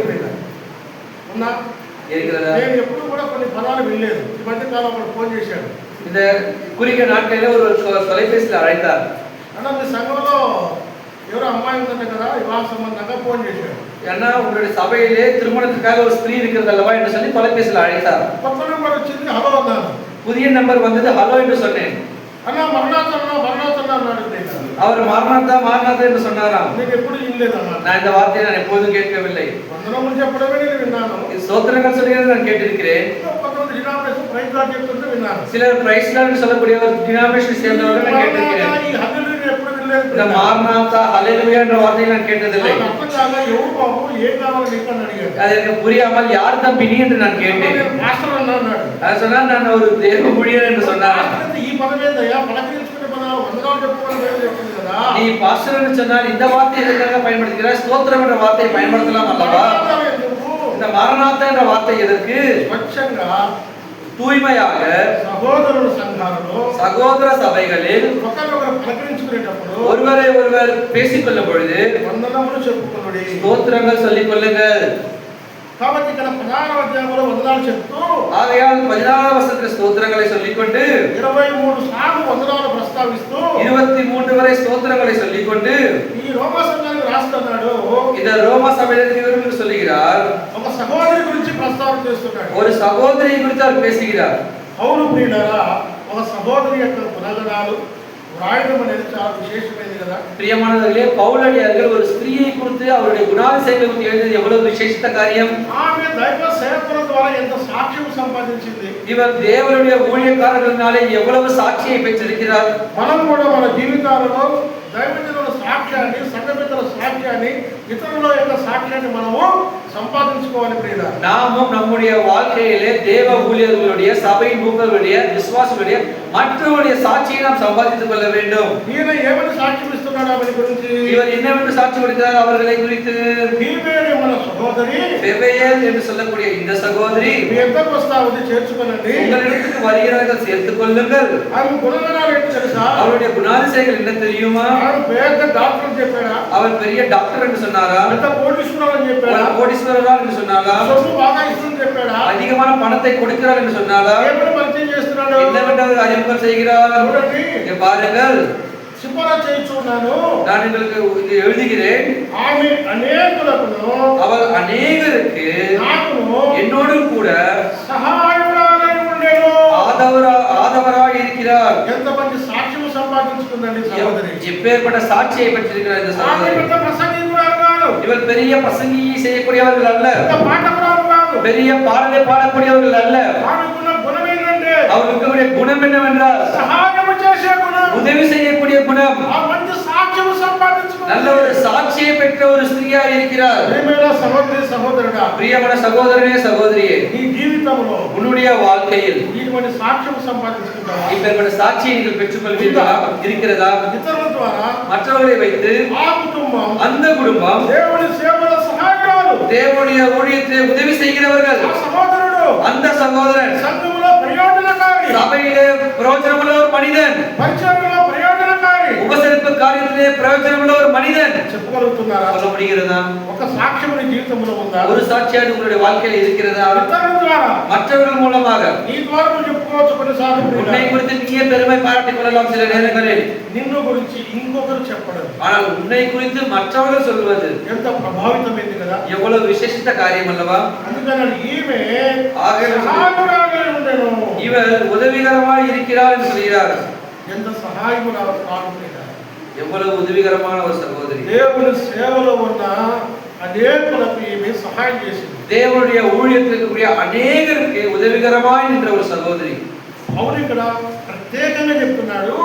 ఉన్నా இருக்கிறதா? నేను ఎప్పుడు కూడా కొన్ని పదాలు వినలేదు. ఈ మధ్య కాలంలో ఫోన్ చేశాడు. இந்த குறுகிய நாட்களில் ஒரு தொலைபேசியில் அழைத்தார். అన్న మీ సంఘంలో ఎవరో అమ్మాయి ఉందంట కదా, వివాహ సంబంధంగా ఫోన్ చేశాడు. ஏன்னா உங்களுடைய சபையிலே திருமணத்துக்காக ஒரு ஸ்திரீ இருக்கிறது அல்லவா என்று சொல்லி தொலைபேசியில் அழைத்தார். కొత్త నెంబర్ వచ్చింది, హలో అన్నాను. புதிய நம்பர் வந்தது, ஹலோ என்று சொன்னேன். అన్న మరణాతన్నా అన్నాడు. அவர் மார்நாதா என்று சொன்னாராம். నీకు ఎప్పుడు వినలేదన్నా. நான் இந்த வார்த்தையை நான் எப்போதும் கேட்கவில்லை. వందనములు చెప్పడమే నేను విన్నాను. ஸ்தோத்திரங்கள் சொல்கிறது நான் கேட்டிருக்கிறேன். కొంతమంది డినామినేషన్ ప్రైజ్ లార్డ్ చెప్తుంటే విన్నాను. சிலர் பிரைஸ் லார்ட் என்று சொல்லக்கூடிய ஒரு டினாமினேஷன் சேர்ந்தவர்கள் நான் கேட்டிருக்கிறேன். ఈ హల్లెలూయా ఎప్పుడు వినలేదు. இந்த மார்நாதா ஹல்லேலூயா என்ற வார்த்தையை நான் கேட்டதில்லை. నాకు అర్థం కాగా ఎవరు బాబు ఏం కావాలి నీకు అని అడిగాడు. அது எனக்கு புரியாமல் யார் தம்பி நீ என்று நான் கேட்டேன். నేను మాస్టర్ అన్నాడు. அது சொன்னால் நான் ஒரு தேவ ஊழியர் என்று சொன்னார். ఈ పదమేదయ్యా పలకరించుకునే పదాలు వందనాలు చెప్పుకోవడం లేదు చెప్తుంది కదా. நீ பாஸ்டர் என்று சொன்னால் இந்த வார்த்தை எதற்காக பயன்படுத்துகிறாய்? ஸ்தோத்திரம் என்ற வார்த்தையை பயன்படுத்தலாம் அல்லவா? இந்த மாரநாதா என்ற வார்த்தை எதற்கு? స్వచ్ఛంగా தூய்மையாக సహోదరుల సంఘాలలో சகோதர சபைகளில் ఒకరినొకరు పలకరించుకునేటప్పుడు ஒருவரை ஒருவர் பேசிக் கொள்ளும் பொழுது వందనములు చెప్పుకునుడి. ஸ்தோத்திரங்கள் சொல்லிக் கொள்ளுங்கள். కాబట్టి ఇక్కడ 16వ అధ్యాయంలో వందనాలు చెప్తూ ஆகையால் 16ஆம் வசனத்தில் ஸ்தோத்திரங்களை சொல்லிக்கொண்டு 23 సార్లు వందనాలు ప్రస్తావిస్తూ 23 வரை ஸ்தோத்திரங்களை சொல்லிக்கொண்டு ఈ రోమా సంఘానికి రాస్తున్నాడు. இந்த ரோமா சபையிலிருந்து இவர்களுக்கு சொல்லுகிறார். ఒక సహోదరి గురించి ప్రస్తావన చేస్తున్నాడు. ஒரு சகோதரியை குறித்து அவர் பேசுகிறார். పౌలు ప్రియులారా, ఒక సహోదరి యొక్క గుణగణాలు రాయడం అనేది చాలా విశేషమైనది కదా. பிரியமானவர்களே, பவுலடியார்கள் ஒரு ஸ்திரீயை குறித்து அவருடைய குணாதிசயங்களை குறித்து எழுதியது எவ்வளவு விசேஷித்த காரியம். ఆమె దైవ సేవకుల ద్వారా ఎంత సాక్ష్యం సంపాదించింది. இவர் தேவனுடைய ஊழியக்காரர்களினாலே எவ்வளவு சாட்சியை பெற்றிருக்கிறார். మనం కూడా మన జీవితాలలో దైవజనుల సాక్ష్యాన్ని, సంఘమిత్రుల సాక్ష్యాన్ని, ఇతరుల యొక్క సాక్ష్యాన్ని మనము సంపాదించుకోవాలి ప్రియులారా. நாமும் நம்முடைய வாழ்க்கையிலே தேவ ஊழியர்களுடைய, சபையின் மூப்பர்களுடைய, விசுவாசிகளுடைய, மற்றவருடைய சாட்சியை நாம் சம்பாதித்துக் கொள்ள வேண்டும். ఈయన ఏమని సాక్ష్యం ఇస్తున్నాడు ఆమె గురించి? இவர் என்னவென்று சாட்சி கொடுக்கிறார் அவர்களை குறித்து? ఈమెనే మన సహోదరి, பெபேயேல் என்று சொல்லக்கூடிய இந்த சகோதரி మీ ఎంతకు వస్తా ఉంది చేర్చుకోనండి. உங்களிடத்துக்கு வருகிறார்கள், சேர்த்துக் கொள்ளுங்கள். ఆమె గుణగణాలు ఏంటి తెలుసా? அவருடைய குணாதிசயங்கள் என்ன தெரியுமா? ఆమె పేద డాక్టర్ అని చెప్పాడా? அவர் பெரிய டாக்டர் என்று சொன்னாரா? ఎంత కోటీశ్వరుడు అని చెప్పాడా? அவர் கோடீஸ்வரரா என்று சொன்னாரா? సొమ్ము బాగా ఇస్తుందని చెప్పాడా? அதிகமான பணத்தை கொடுக்கிறார் என்று சொன்னாரா? ఏమని పరిచయం చేస్తున్నాడు? என்னவென்று அவர் அறிமுகம் செய்கிறார்? చూడండి, இங்கே பாருங்கள், సిఫారసు చేయించున్నాను. நான் உங்களுக்கு இங்கே எழுதுகிறேன். ఆమె అనేకులకు அவர் అనేகருக்கு నాకును என்னோடும் கூட సహాయకురాలై ఉండెను. ஆதவராய் இருக்கிறார். ఎంతమంది సాక్ష్యం సంపాదించుకుందండి సహోదరి. எப்பேற்பட்ட சாட்சியை பெற்றிருக்கிறார் இந்த ఆమె சகோதரி. పెద్ద ప్రసంగికురాలు కాదు, இவர் பெரிய பிரசங்கியை செய்யக்கூடியவர்கள் அல்ல, పెద్ద పాఠకురాలు కాదు. பெரிய பாடலை பாடக்கூடியவர்கள் அல்ல. ఆమెకున్న గుణం ఏంటంటే அவருக்கு குணம் என்னவென்றால் సహాయము చేసే గుణం. உதவி செய்யக்கூடிய குணம். ఆ మంచి సాక్ష్యం సంపాదించుకుంది. நல்ல ஒரு சாட்சியை பெற்ற ஒரு ஸ்திரியா இருக்கிறார். ప్రియమైన సహోదరి సహోదరుడా, பிரியமான சகோதரனே சகோதரியே, నీ జీవితంలో உன்னுடைய வாழ்க்கையில் ఇటువంటి సాక్ష్యం సంపాదించుకుంటావా? இப்பேற்பட்ட சாட்சியை நீங்கள் பெற்றுக்கொள்வீர்களா? இருக்கிறதா? ఇతరుల ద్వారా மற்றவர்களை வைத்து ఆ కుటుంబం அந்த குடும்பம் దేవుని సేవలో సహాయకులు, தேவனுடைய ஊழியத்திலே உதவி செய்கிறவர்கள், ఆ సహోదరుడు அந்த சகோதரன் సంఘములో ప్రయోజనకారి, சபையிலே பிரயோஜனமுள்ள ஒரு மனிதன், పరిచర్యలో ప్రయోజనకారి உபசரிப்பு காரியத்திலே பிரயோஜனமுள்ள ஒரு மனிதன் చెప్పగలుగుతున్నారా? சொல்ல முடிகிறதா? ఒక సాక్ష్యం నీ జీవితంలో ఉందా? ஒரு சாட்சியாக உங்களுடைய வாழ்க்கையில் இருக்கிறதா? ఇతరుల ద్వారా மற்றவர்கள் மூலமாக నీ ద్వారా నువ్వు చెప్పుకోవచ్చు. కొన్నిసార్లు உன்னை குறித்து நீயே பெருமை பாராட்டிக் கொள்ளலாம் சில நேரங்களில். నిన్ను గురించి ఇంకొకరు చెప్పడం ஆனால் உன்னை குறித்து மற்றவர்கள் சொல்வது ఎంత ప్రభావితమైంది కదా. எவ்வளவு விசேஷித்த காரியம் அல்லவா? అందుకని ఈమె ஆகவே సహాయకురాలై ఉండెను. இவர் உதவிகரமாய் இருக்கிறார் என்று சொல்கிறார். ఎంత సహాయకురాలు కాకుండా எவ்வளவு உதவிகரமான ஒரு சகோதரி. దేవుని సేవలో ఉన్న అనేకులకు ఈమె సహాయం చేసింది. தேவனுடைய ஊழியத்தில் இருக்கக்கூடிய அநேகருக்கு உதவிகரமாய் நின்ற ஒரு சகோதரி. పౌలు ఇక్కడ ప్రత్యేకంగా చెప్తున్నాడు,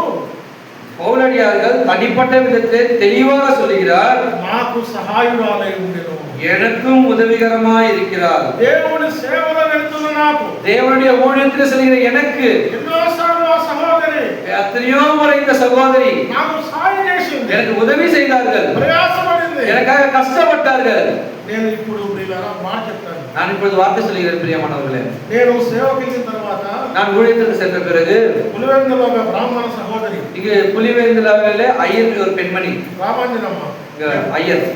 பவுலடியார்கள் தனிப்பட்ட விதத்தில் தெளிவாக சொல்கிறார், నాకు సహాయురాలై ఉండెను. எனக்கும் உதவிகரமாய் இருக்கிறார். దేవుని సేవలో వెళ్తున్న నాకు தேவனுடைய ஊழியத்தில் செல்கிற எனக்கு ఎన్నోసార్లు ఆ సహోదరి எத்தனையோ முறை இந்த சகோதரி నాకు సహాయం చేసింది, எனக்கு உதவி செய்தார்கள், ప్రయాసపడింది. எனக்காக కష్టப்பட்டார்கள். నేను ఇప్పుడు ప్రియులారా మాట చెప్తాను. நான் இப்பொழுது வார்த்தை சொல்கிறேன் பிரியமானவர்களே. నేను సేవకి వెళ్ళిన తర్వాత நான் ஊழியத்துக்கு சென்ற பிறகு పులివెందులో ఒక బ్రాహ్మణ సహోదరి இங்கு புலிவேந்தலாவிலே ஐயர் ஒரு பெண்மணி, రామాంజనమ్మ இங்க ஐயர்,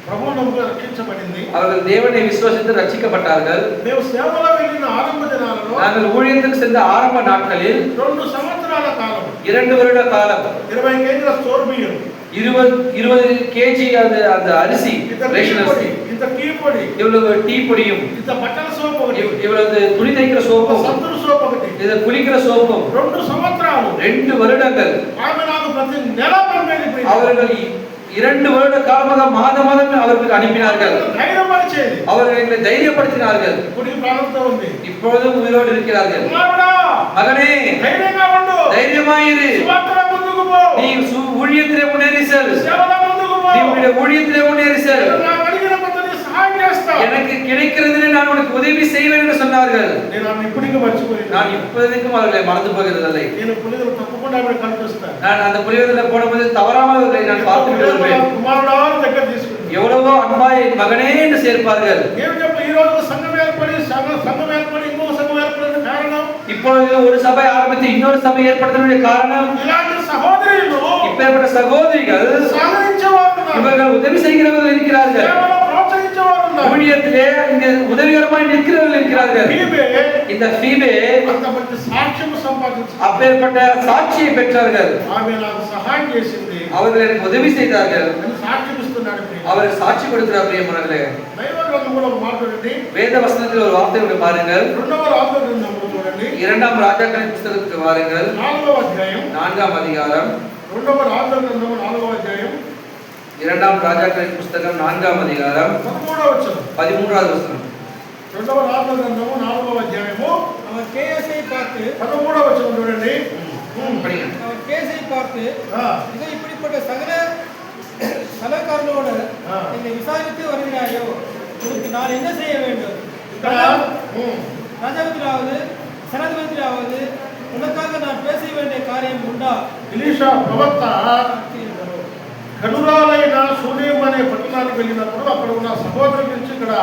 ప్రభు నమ్ముకు రక్షించబడింది. அவர்கள் தேவனை விசுவாசித்து ரட்சிக்கப்பட்டார்கள். మేము సేవలో వెళ్ళిన ఆరంభ దినాలలో நாங்கள் ஊழியத்துக்கு சென்ற ஆரம்ப நாட்களில் 2 సంవత్సరాల కాలం 2 வருட காலம் 20 కేజీల స్టోర్ బియ్యం, 20 கேஜி அந்த அரிசி, ఇంత ரேஷன் அரிசி, ఇంత టీ పొడి, இவ்வளவு டீ பொடியும், ఇంత బట్టల సోప్ ఒకటి, இவ்வளவு துணி தைக்கிற சோப்பும், సంతూర్ సోప్ ఒకటి, இது குளிக்கிற சோப்பும் 2 సంవత్సరాలు 2 வருடங்கள் ఆమె నాకు ప్రతి నెల పంపేది. அவர்கள் 2 வருட காலமாக மாதம் அவர்களுக்கு அனுப்பினார்கள். ధైర్యపరిచేది, அவர்கள் எங்களை தைரியப்படுத்தினார்கள். ఇప్పుడు ఈ ప్రాణంతో ఉంది. இப்பொழுதும் உயிரோடு இருக்கிறார்கள். కుమారుడా, மகனே, ధైర్యంగా ఉండు, தைரியமாயிரு, సువార్తలో ముందుకు పో, நீ ஊழியத்திலே முன்னேறி செல், సేవలో ముందుకు పో. நீ உன்னுடைய ஊழியத்திலே முன்னேறி செல், నాకు కలిగిన కొద్దీ సహాయం చేస్తా. எனக்கு கிடைக்கிறதிலே நான் உனக்கு உதவி செய்வேன் என்று சொன்னார்கள். నేను ఆమె ఇప్పటికీ మర్చిపోయి நான் இப்போதைக்கும் அவர்களை மறந்து போகிறதில்லை. నేను పులిదలు తప్పకుండా ఆమె కనిపిస్తాను. நான் அந்த புலிவேதல போடும்போது தவறாமல் அவர்களை நான் பார்த்துட்டு வருவேன். కుమారుడా దగ్గర తీసుకుంటాను. எவ்வளவோ அன்பாய் மகனே என்று சேர்ப்பார்கள். నేను చెప్ప ఈ రోజు సంఘం ఏర్పడి ఇంకొక సంఘం ఏర్పడిన కారణం இப்பொழுது ஒரு சபை ஆரம்பித்து இன்னொரு சபை ஏற்படுத்தக்கூடிய காரணம், ఇలాంటి సహోదరులు இப்பேற்பட்ட சகோதரிகள் సహకరించేవారు ఉన్నారు, இவர்கள் உதவி செய்கிறவர்கள் இருக்கிறார்கள், సేవలో ప్రోత్సహించేవారు ఉన్నారు. ஊழியத்திலே இங்க உதவிகரமாய் நிற்கிறவர்கள் இருக்கிறார்கள். ఈమె இந்த ஃபீபே అంత మంచి సాక్ష్యము సంపాదించి அப்பேற்பட்ட சாட்சியை பெற்றார்கள். ఆమె నాకు సహాయం చేసింది அவர்கள் எனக்கு உதவி செய்தார்கள். అని సాక్ష్యం ఇస్తున్నాడు. அவர் சாட்சி கொடுக்கிறார். பிரியமானவர்களே, దైవ గ్రంథంలో ఒక మాట చూడండి, வேத வசனத்தில் ஒரு வார்த்தை பாருங்கள். 2వ రాజుల గ్రంథంలో చూడండి, 2ஆம் ராஜாக்களின் புத்தகத்துக்கு வாருங்கள், 4వ అధ్యాయం, 4ஆம் அதிகாரம், 2వ రాజుల గ్రంథము 4వ అధ్యాయం 2ஆம் ராஜாக்களின் புத்தகம் 4ஆம் அதிகாரம் 13వ వచనం. 13வது வசனம். 2వ రాజుల గ్రంథము 4వ అధ్యాయము அவர் கேஸை பார்த்து 13వ వచనం చూడండి. படிங்க. அவர் கேஸை பார்த்து ఆ, இதோ இப்படிப்பட்ட சகலக்காரனோடு ஆ. என்னை விசாரித்து வருகிறாயோ, உனக்கு நான் என்ன செய்ய வேண்டும்? ఇక్కడ ராஜாவிலாவது சனாதிபதியாவது உனக்காக நான் பேச வேண்டிய காரியம் உண்டா? ఎలీషా ప్రవక్త కనురాలైన సూనేం అనే పట్టణానికి వెళ్ళినప్పుడు అక్కడ ఉన్న సహోదరు గురించి ఇక్కడ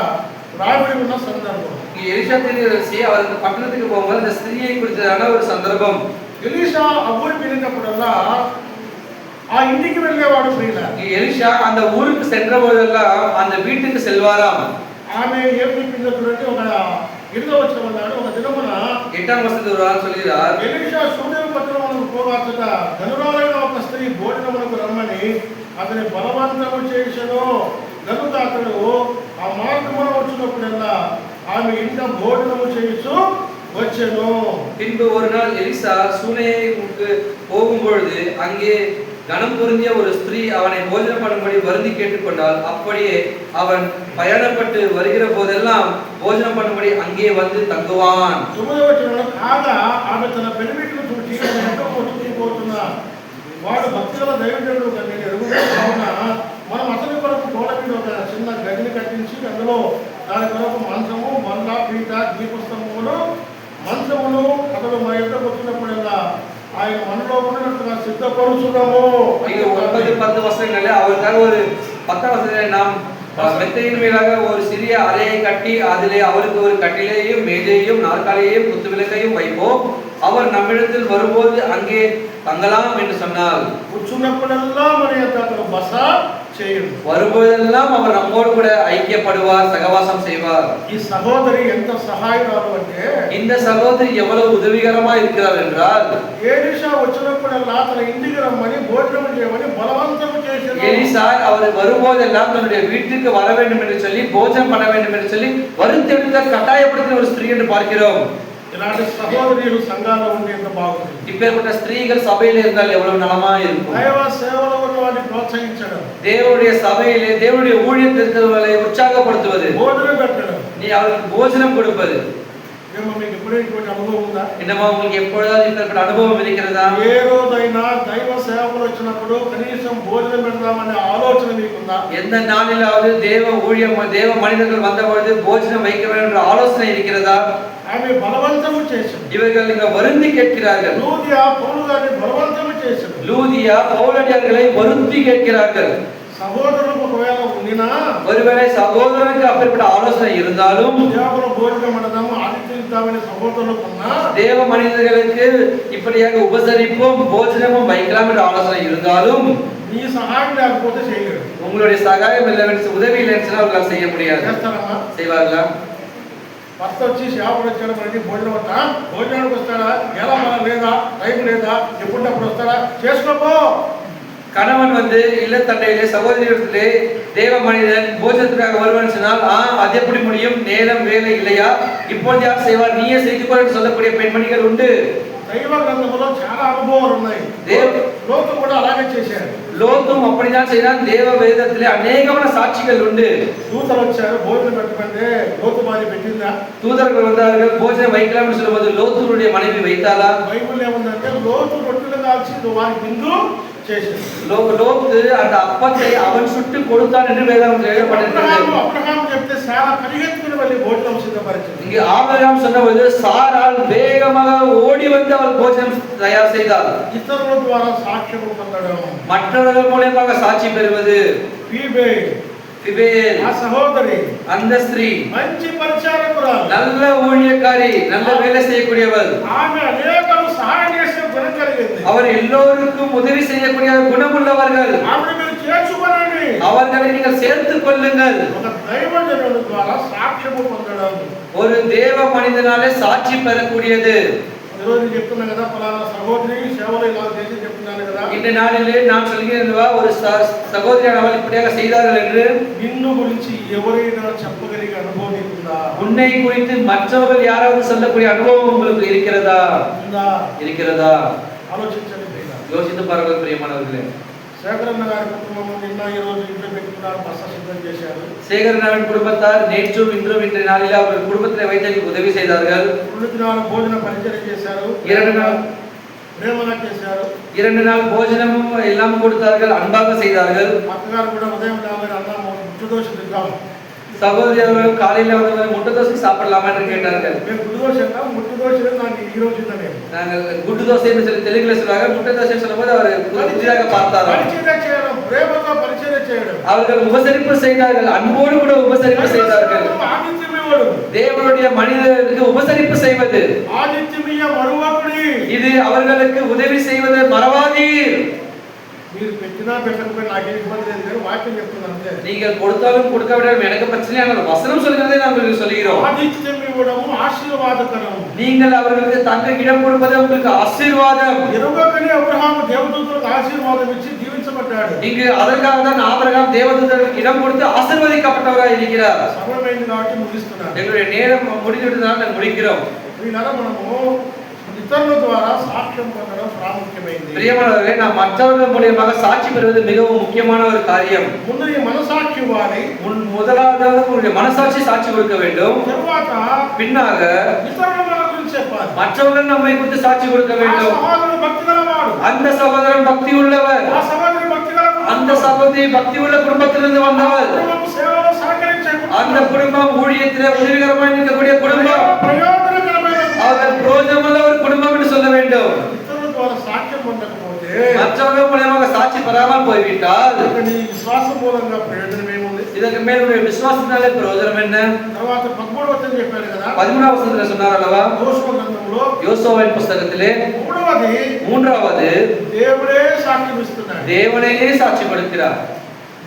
రాబడి ఉన్న సందర్భం. இங்க எலிஷா தீர்க்கதரிசி அவருக்கு பட்டணத்துக்கு போகும்போது அந்த ஸ்திரியை குறித்ததான ஒரு சந்தர்ப்பம். ఎలీషా ఆ ఊరికి వెళ్ళినప్పుడల్లా ఆ ఇంటికి వెళ్ళేవాడు ప్రియుల. இங்க எலிஷா அந்த ஊருக்கு சென்ற போதெல்லாம் அந்த வீட்டுக்கு செல்வாராம். ఆమె ఏం చెప్పిందో చూడండి. ఒక 8వ వచనం అన్నాడు, ఒక దినమున 8ஆம் வசனத்தில் ஒரு ஆள் சொல்கிறார், ఎలీషా సూనేం పట్టణమునకు పోగాచట ధనురాలైన ఒక స్త్రీ భోజనమునకు రమ్మని అతని బలవంతము చేసెను. కనుక అతడు ఆ మార్గమున వచ్చినప్పుడల్లా ఆమె ఇంట భోజనము చేయించు వచ్చెను. பின்பு ஒரு நாள் எலிசா சூனேமுக்கு போகும்பொழுது அங்கே கனம் பொருந்திய ஒரு ஸ்திரீ அவனை போஜனம் பண்ணும்படி வருந்தி கேட்டுக்கொண்டால், அப்படியே அவன் பயணப்பட்டு வருகிற போதெல்லாம் போஜனம் பண்ணும்படி அங்கே வந்து தங்குவான். 9వ వచనంలో కాగా ఆమె తన పెనిమిటిని చూచి ఎంతో కొట్టుకుపోతున్నా వాడు భక్తుల దైవజనుడు నేను ఎరుగుతున్నా గది కట్టించి అందులో దాని కొరకు మంచము, బండ, పీట, దీపస్తంభములు, మంచములు అతడు మా యొక్క వచ్చినప్పుడల్లా ఆయన మనలో ఉన్నట్టుగా సిద్ధపరుచున్నాము. இங்க 9-10 வசனங்கள்ல அவருக்காக ஒரு 10 வசனங்களை நாம் மெத்தையின் மேலாக ஒரு சிறிய அறையை கட்டி அதிலே அவருக்கு ஒரு கட்டிலையும் மேஜையும் நாற்காலியையும் குத்துவிளக்கையும் வைப்போம். அவர் நம்மிடத்தில் வரும்போது அங்கே தங்கலாம் என்று சொன்னார். కూర్చున్నప్పుడల్లా మన యొక్క అతను బస చేయడు. வரும்போதெல்லாம் அவர் நம்மோடு கூட ஐக்கியப்படுவார், சகவாசம் செய்வார். ఈ సహోదరి ఎంత సహాయకురాలు అంటే இந்த சகோதரி எவ்வளவு உதவிகரமா இருக்கிறார் என்றால் ఏలీషా వచ్చినప్పుడల్లా తన ఇంటికి రమ్మని భోజనం చేయమని బలవంతం చేశాడు. எலிசா அவர் வரும்போதெல்லாம் தன்னுடைய வீட்டுக்கு வர வேண்டும் என்று சொல்லி போஜனம் பண்ண வேண்டும் என்று சொல்லி வருத்தெடுத்த கட்டாயப்படுத்தின ஒரு ஸ்திரீ என்று பார்க்கிறோம். ఇలాంటి సహోదరులు సంఘాల్లో ఉంటే ఎంత బాగుంటుంది. இப்பேற்பட்ட ஸ்திரீகள் சபையில இருந்தால் எவ்வளவு நலமா இருக்கும். దైవ సేవలో ఉన్న వారిని ప్రోత్సహించడం, தேவனுடைய சபையிலே தேவனுடைய ஊழியத்தில் இருக்கிறவர்களை உற்சாகப்படுத்துவது, భోజనం పెట్టడం. நீ அவருக்கு போஜனம் கொடுப்பது. ఏమో మీకు ఎప్పుడైనా ఇటువంటి అనుభవం ఉందా? என்னமா உங்களுக்கு எப்பொழுதாவது இப்பேற்பட்ட அனுபవం இருக்கிறதா? ఏ రోజైనా దైవ సేవకులు వచ్చినప్పుడు కనీసం భోజనం పెడదామనే ఆలోచన మీకుందా? எந்த நாளிலாவது தேவ ஊழியம் தேவ மனிதர்கள் வந்தபொழுது போஜனம் வைக்க வேண்டும் என்ற ஆலோசனை இருக்கிறதா? ఆమె బలవంతము చేసింది. இவர்கள் இங்க வருந்தி கேட்கிறார்கள். లూదియా పౌలు గారిని బలవంతము చేసింది. லூதியா பவுலடியார்களை வருந்தி கேட்கிறார்கள். సహోదరులకు ఒకవేళ ఉండినా ஒருவேளை சகோதரனுக்கு அப்படிப்பட்ட ஆலோசனை இருந்தாலும் దేవుడు భోజనం పెడదాము ఆతిథ్యమిద్దామని సహోదరులకు ఉన్నా தேவ மனிதர்களுக்கு இப்படியாக உபசரிப்பும் போஜனமும் வைக்கலாம் என்ற ஆலோசனை இருந்தாலும் నీ సహాయం లేకపోతే చేయలేడు. உங்களுடைய சகாயம் இல்லை, உதவி இல்லைன்னு அவர்களால் செய்ய முடியாது. చేస్తారమ్మా? செய்வார்களா? భర్త వచ్చి సేవకుడు వచ్చాడు మనకి భోజనం వస్తా, భోజనానికి వస్తాడా, ఎలా మన లేదా, టైం లేదా, ఎప్పుడప్పుడు వస్తాడా, చేసుకోపో. கணவன் வந்து இல்லத்தண்டையிலே சகோதரியிடத்திலே தேவ மனிதன் போஜனத்துக்காக வருவான்னு சொன்னால் அது எப்படி முடியும், நேரம் வேலை இல்லையா, இப்பொழுது யார் செய்வார், நீயே செய்து கொள் என்று சொல்லக்கூடிய பெண்மணிகள் உண்டு. దైవ గ్రంథంలో చాలా అనుభవాలు ఉన్నాయి. లోతు కూడా అలాగే చేశారు. லோத்தும் அப்படிதான் செய்தான். தேவ வேதத்திலே அநேகமான சாட்சிகள் உண்டு. దూతలు వచ్చారు భోజనం పెట్టమంటే లోతు భార్య పెట్టిందా? தூதர்கள் வந்தார்கள், போஜனம் வைக்கலாம் என்று சொல்லும்போது லோத்துடைய மனைவி வைத்தாளா? బైబిల్ ఏముందంటే లోతు రొట్టెలు కాల్చి వారి విందు చేశాడు. லோத்து அந்த அப்பத்தை அவன் சுட்டு கொடுத்தான் என்று வேதம் எழுதப்பட்டிருக்கிறது. అబ్రహాము చెప్తే సారా పరిగెత్తుకుని వెళ్ళి భోజనం సిద్ధపరిచింది. இங்கே ஆபிரகாம் சொன்னபோது சாராள் வேகமாக ஓடி வந்து அவள் போஜனம் தயார் செய்தாள். ఇతరుల ద్వారా సాక్ష్యం పొందడం, மற்றவர்கள் மூலமாக சாட்சி பெறுவது. ఆ సహోదరి அந்த ஸ்திரீ మంచి పరిచారకురాలు, நல்ல ஊழியக்காரி, நல்ல வேலை செய்யக்கூடியவர். ఆమె అనేకలు సహాయం చేసే గుణం కలిగింది. அவர் எல்லோருக்கும் உதவி செய்யக்கூடிய குணமுள்ளவர்கள். ఆమె మీరు చేర్చుకోనండి, அவர்களை நீங்கள் சேர்த்துக் கொள்ளுங்கள். ఒక దైవజనుల ద్వారా సాక్ష్యము పొందడం, ஒரு தேவ மனிதனாலே சாட்சி பெறக்கூடியது. ఈరోజు చెప్తున్నా కదా పలానా సహోదరి సేవలు ఇలా చేసి చెప్తున్నాను కదా. இந்த நாளிலே நான் சொல்கிறேன், ஒரு சகோதரியானவள் இப்படியாக செய்தார்கள் என்று నిన్ను గురించి ఎవరైనా చెప్పగలిగే అనుభవం నీకుందా? உன்னை குறித்து மற்றவர்கள் யாராவது சொல்லக்கூடிய அனுபவம் உங்களுக்கு இருக்கிறதா? இருக்கிறதா? ఆలోచించండి. யோசித்து பாருங்கள் பிரியமானவர்களே. శేఖరన్న గారి కుటుంబం నిన్న ఈ రోజు ఇంట్లో పెట్టుకున్నారు, బస సిద్ధం చేశారు. சேகரனாவின் குடும்பத்தார் நேற்றும் இன்றும் இன்றைய நாளில் அவர்கள் குடும்பத்திலே வைத்ததற்கு உதவி செய்தார்கள். 2 దినాలు భోజన పరిచయం చేశారు. 2 நாள் ప్రేమగా చేశారు. 2 நாள் போஜனமும் எல்லாம் கொடுத்தார்கள், அன்பாக செய்தார்கள். అత్తగారు కూడా ఉదయం లేవగానే అన్నం ముట్టు దోశ తింటాం. சகோதரி அவர்கள் காலையில வந்து முட்டை தோசை சாப்பிடலாமா என்று கேட்டார்கள். మేము గుడ్డు దోశ అన్నా, ముట్టు దోశ నాకు ఈ రోజు తిన్నాను. நாங்கள் குட்டு தோசை என்று சொல்லி தெலுங்குல சொல்றாங்க. முட்டை தோசை சொல்லும்போது அவர் புதிதாக பார்த்தார்கள். పరిచయం చేయడం, ప్రేమగా పరిచయం చేయడం. அவர்கள் உபசரிப்பு செய்தார்கள், அன்போடு கூட உபசரிப்பு செய்தார்கள். ఆదిత్యం ఇవ్వడం, தேவனுடைய மனிதர்களுக்கு உபசரிப்பு செய்வது, ఆదిత్యమీయ మరువకుడి, இது அவர்களுக்கு உதவி செய்வது மறவாதீர். మీరు పెట్టినా పెట్టకపోయినా నాకేం ఇబ్బంది లేదు, కానీ వాక్యం చెప్తున్నాను అంతే. நீங்கள் கொடுத்தாலும் கொடுக்க விடாலும் எனக்கு பிரச்சனை, ஆனால் வசனம் சொல்கிறதை நாங்கள் சொல்கிறோம். ఆదిత్యం ఇవ్వడం ఆశీర్వాదకరం. நீங்கள் அவர்களுக்கு தங்க இடம் கொடுப்பது உங்களுக்கு ஆசீர்வாதம். ఎరుగకనే అబ్రహాము దేవదూతలకు ఆశీర్వాదం ఇచ్చి దీవించబడ్డాడు. இங்கு அதற்காக தான் ஆபிரகாம் தேவதூதருக்கு இடம் கொடுத்து ஆசீர்வதிக்கப்பட்டவராக இருக்கிறார். సమయమైంది కాబట్టి ముగిస్తున్నాను. எங்களுடைய நேரம் முடிந்துவிட்டதால் நாங்கள் முடிக்கிறோம். దీనివల్ల మనము ఇతరుల ద్వారా సాక్ష్యం పొందడం ప్రాముఖ్యమైనది. பிரியமானவர்களே, நாம் மற்றவர்கள் மூலமாக சாட்சி பெறுவது மிகவும் முக்கியமான ஒரு காரியம். ముందు ఈ మనసాక్షి ఇవ్వాలి, முதலாவது உங்களுடைய மனசாட்சி சாட்சி கொடுக்க வேண்டும். తర్వాత பின்னாக ఇతరుల మన గురించి చెప్పాలి. மற்றவர்கள் நம்மை குறித்து சாட்சி கொடுக்க ఆ வேண்டும். సహోదరుడు భక్తి గలవాడు, அந்த சகோதரன் பக்தி உள்ளவர், ఆ సహోదరి భక్తి గలవాడు, அந்த சகோதரி பக்தி உள்ள குடும்பத்திலிருந்து வந்தவர், కుటుంబం సేవలో సహకరించాలి. ஊழியத்திலே உதவிகரமாய் இருக்கக்கூடிய குடும்பம், ప్రయోజనకరమైన அவர்கள் பிரயோஜனமுள்ள ஒரு குடும்பம் என்று சொல்ல வேண்டும். ఇతరుల ద్వారా సాక్ష్యం పొందకపోతే மற்றவர்கள் மூலமாக சாட்சி பெறாமல் போய்விட்டால் ఇక నీ విశ్వాసం మూలంగా ప్రయోజనం ఏముంది? இதற்கு மேல் உடைய விசுவாசத்தினாலே பிரயோஜனம் என்ன? తర్వాత 13వ వచనం చెప్పాడు కదా, 13వ వచనంలో சொன்னார் அல்லவா, యోషువ గ్రంథంలో யோசுவாவின் புஸ்தகத்திலே మూడవది மூன்றாவது దేవుడే సాక్ష్యం ఇస్తున్నాడు. தேவனையே சாட்சி கொடுக்கிறார்.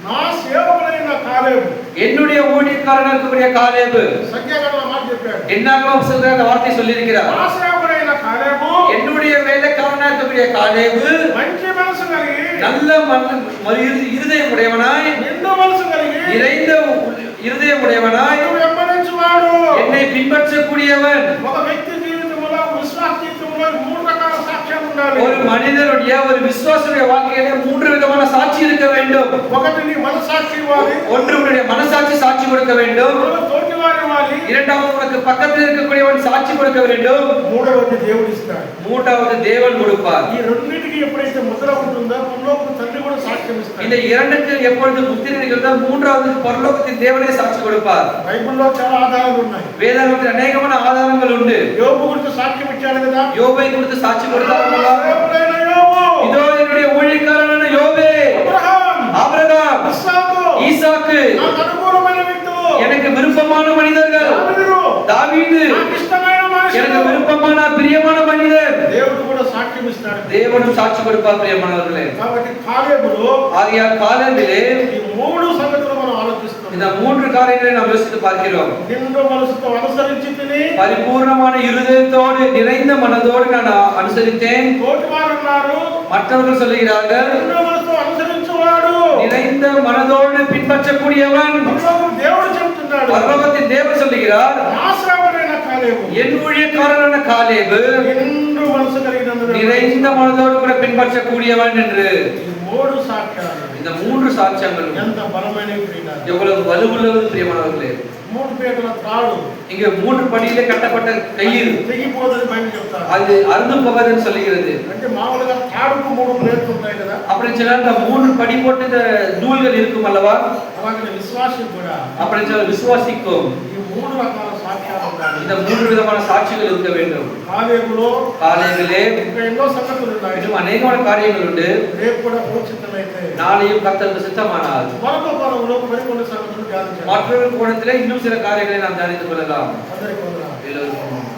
నా సేవకులైన కాలేబు, என்னுடைய ஊழியக்காரனாக இருக்கக்கூடிய காலேபு, సంఖ్యాకాండంలో మాట చెప్పాడు, என்னாகமம் சொல்ற அந்த வார்த்தை சொல்லியிருக்கிறார். నా సేవకులైన కాలేబు என்னுடைய வேலைக்காரனாக இருக்கக்கூடிய காலேபு మంచి మనసు కలిగి, நல்ல இருதயம் உடையவனாய், నిండు మనసు కలిగి, நிறைந்த இருதயம் உடையவனாய், నన్ను వెంబడించువాడు. என்னை பின்பற்றக்கூடியவன். ఒక వ్యక్తి జీవితంలో, విశ్వాస జీవితంలో 3 రకాల సాక్ష్యాలు ఉండాలి. ஒரு మనిదరుடைய ஒரு விசுவாசுடைய வாழ்க்கையிலே 3 விதமான சாட்சி இருக்க வேண்டும். ఒకటి నీ మనసాక్షి ఇవ్వాలి, ஒன்று உன்னுடைய மனசாட்சி சாட்சி கொடுக்க வேண்டும், తోటి వారు ఇవ్వాలి, இரண்டாவது உனக்கு பக்கத்தில் இருக்கக்கூடியவன் சாட்சி கொடுக்க வேண்டும், మూడవది దేవుడు ఇస్తాడు. மூன்றாவது தேவன் கொடுப்பார். ఈ రెండింటికి ఎప్పుడైతే ముద్ర ఉంటుందో పరలోకపు తండ్రి కూడా సాక్ష్యం ఇస్తాడు. இந்த இரண்டுக்கு எப்பொழுது முத்திரை இருக்கிறதோ மூன்றாவது பரலோகத்தின் தேவனே சாட்சி கொடுப்பார். బైబిల్లో చాలా ఆధారాలు ఉన్నాయి. வேதாகமத்தில் அநேகமான ஆதாரங்கள் உண்டு. యోబు గురించి సాక్ష్యం ఇచ్చాడు కదా, யோபை குறித்து சாட்சி கொடுத்தார் அல்லவா? సేవకుడైన యోబు, இதோ என்னுடைய ஊழியக்காரனான யோபே, అబ్రహాం, ஆபிரகாம், ఇస్సాకు, ஈசாக்கு నాకు అనుకూలమైన వ్యక్తులు, எனக்கு விருப்பமான மனிதர்கள், దావీదు, தாவீது నాకు ఇష్టమైన எனக்கு మనుషులు. விருப்பமான பிரியமான மனிதர். దేవుడు కూడా సాక్ష్యం ఇస్తాడు. தேவனும் சாட்சி கொடுப்பார் பிரியமானவர்களே. కాబట్టి కాలేబులో ஆகையால் காலேபிலே ఈ 3 సంగతులు మనం ఆలోచిస్తున్నాం. இந்த 3 காரியங்களை நாம் யோசித்து பார்க்கிறோம். నిండు మనసుతో అనుసరించి తిని, பரிபூர்ணமான இருதயத்தோடு நிறைந்த மனதோடு நான் அனுசரித்தேன். తోటి వారు అన్నారు, மற்றவர்கள் சொல்லுகிறார்கள் నిండు మనసుతో అనుసరించువాడు. நிறைந்த மனதோடு பின்பற்றக்கூடியவன். పరలోకపు దేవుడు చెప్తున్నాడు, பரலோகத்தின் தேவன் சொல்லுகிறார், నా శ్రావణైన కాలేబు என் ஊழியக்காரனான காலேபு నిండు మనసు కలిగినందున நிறைந்த மனதோடு கூட பின்பற்றக்கூடியவன் என்று. ఈ 3 సాక్ష్యాలు இந்த 3 சாட்சியங்களும் ఎంత బలమైన ప్రియులారా. எவ்வளவு வலுவுள்ளது பிரியமானவர்களே. 3 పీటల త్రాడు இங்க 3 படியில கட்டப்பட்ட கயிறு తెగిపోదని బయట చెప్తారు. அது அருந்து போகாதுன்னு சொல்லுகிறது. అంటే మామూలుగా త్రాడుకు 3 ప్లేట్లు ఉంటాయి కదా, அப்படின்னு சொன்னா இந்த 3 படி போட்டு இந்த நூல்கள் இருக்கும் அல்லவா? అలాగే విశ్వాసం కూడా அப்படின்னு சொல்ல விசுவாசிக்கும் ఈ 3 రకాల సాక్ష్యాలు ఉండాలి. இந்த 3 விதமான சாட்சிகள் இருக்க வேண்டும். కాలేబులో காலையிலே ఇంకా ఎన్నో సంగతులు ఉన్నాయి. இன்னும் அநேகமான காரியங்கள் உண்டு. రేపు కూడా భవిష్యత్తులైతే நாளையும் கர்த்தருக்கு சித்தமானால் మరొక పరంలో మరికొన్ని సంగతులు ధ్యానించాలి. மற்றொரு கோணத்திலே இன்னும் சில காரியங்களை நாம் தியானித்துக் கொள்ளலாம். అందరికీ వందనాలు. எல்லோருக்கும்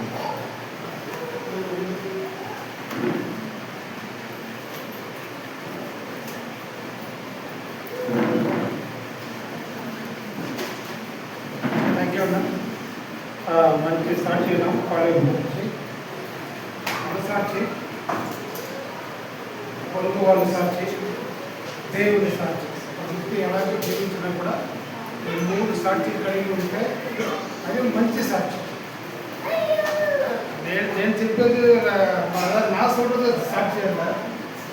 థ్యాంక్ యూ అన్న. మంచి సాక్షి కాలేజ్ గురించి మన సాక్షి, పొరుగు వాళ్ళ సాక్షి, దేవుని సాక్షి. ఒక వ్యక్తి ఎలాగో జీవించినా కూడా ఈ 3 సాక్షి కలిగి ఉంటే అది మంచి సాక్షి. నేను చెప్పేది நான் சொல்றது சாட்சி அல்ல,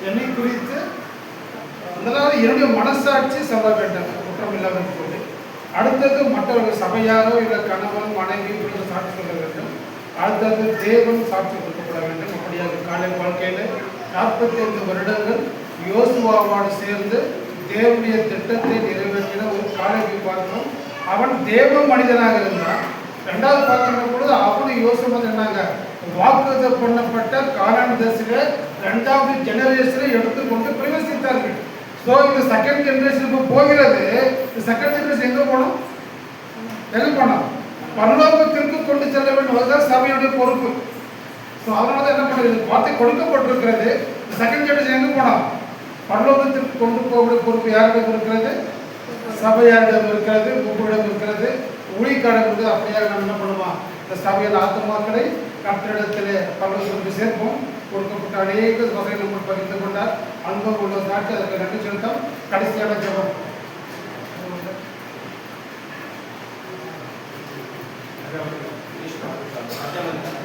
என்னை குறித்து முதலாவது என்னுடைய மனசாட்சி சொல்ல வேண்டும், குற்றம் இல்லாமல் சொல்லி. அடுத்தது மற்றவர்கள் சபையாரோ இல்லை கணவன் மனைவி இப்படி சாட்சி சொல்ல வேண்டும். அடுத்தது தேவன் சாட்சி கொடுக்கப்பட வேண்டும். அப்படியாக காலை வாழ்க்கையில் 45 வருடங்கள் யோசுவாவோடு சேர்ந்து தேவனுடைய திட்டத்தை நிறைவேற்றின ஒரு காலையை பார்க்கணும். அவன் தேவ மனிதனாக இருந்தான். 2வது பார்க்கின்ற பொழுது அவனு யோசுவா என்னங்க வாக்குறுதி பண்ணப்பட்ட கானான் தேசத்திலே 2வது ஜெனரேஷனை எடுத்துக்கொண்டு பிரவேசித்தார்கள். ஸோ இந்த செகண்ட் ஜெனரேஷனுக்கு போகிறது. இந்த செகண்ட் ஜெனரேஷன் எங்கே போனோம்? பரலோகத்திற்கு கொண்டு செல்ல வேண்டும். அதுதான் சபையுடைய பொறுப்பு. ஸோ அதனால என்ன பண்ணுறது, வார்த்தை கொடுக்கப்பட்டிருக்கிறது. இந்த செகண்ட் ஜெனரேஷன் எங்கே போனோம்? பரலோகத்திற்கு கொண்டு போகக்கூடிய பொறுப்பு யாரிடம் இருக்கிறது? சபையாரிடம் இருக்கிறது, உங்களிடம் இருக்கிறது, ஊழியக்காரர் இருக்குது. அப்படியாக நம்ம என்ன பண்ணுவோம், இந்த சபையில் ஆத்மாக்களை கட்டிடத்திலே பரலோகத்திற்கு சேர்ப்போம். கொடுக்கப்பட்ட அநேக வகை நம்ம பகிர்ந்து கொண்டார். அன்பம் உள்ள சாட்சி, அதற்கு நன்றி செலுத்தோம். கடைசியான ஜெபம்.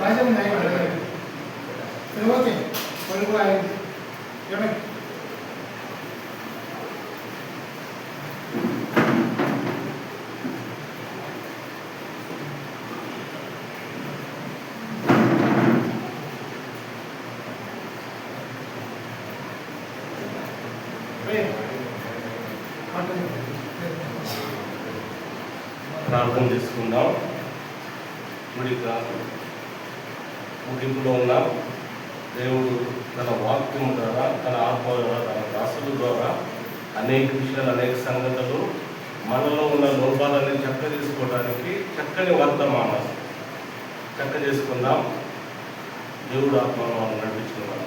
ராஜம் நாயகன் சரி, ஓகே, ஒரு கூட ஆயிடுச்சு. எனக்கு ప్రార్థన చేసుకుందాం. కూడిక ముగింపులో ఉన్న దేవుడు తన వాక్యం ద్వారా, తన ఆత్మ ద్వారా, తన దాసుల ద్వారా అనేక విషయాలు, అనేక సంగతులు మనలో ఉన్న లోపాలని చక్క చేసుకోవడానికి చక్కని వర్తమానం చక్క చేసుకుందాం. దేవుడు ఆత్మను మనం నడిపించుకుందాం.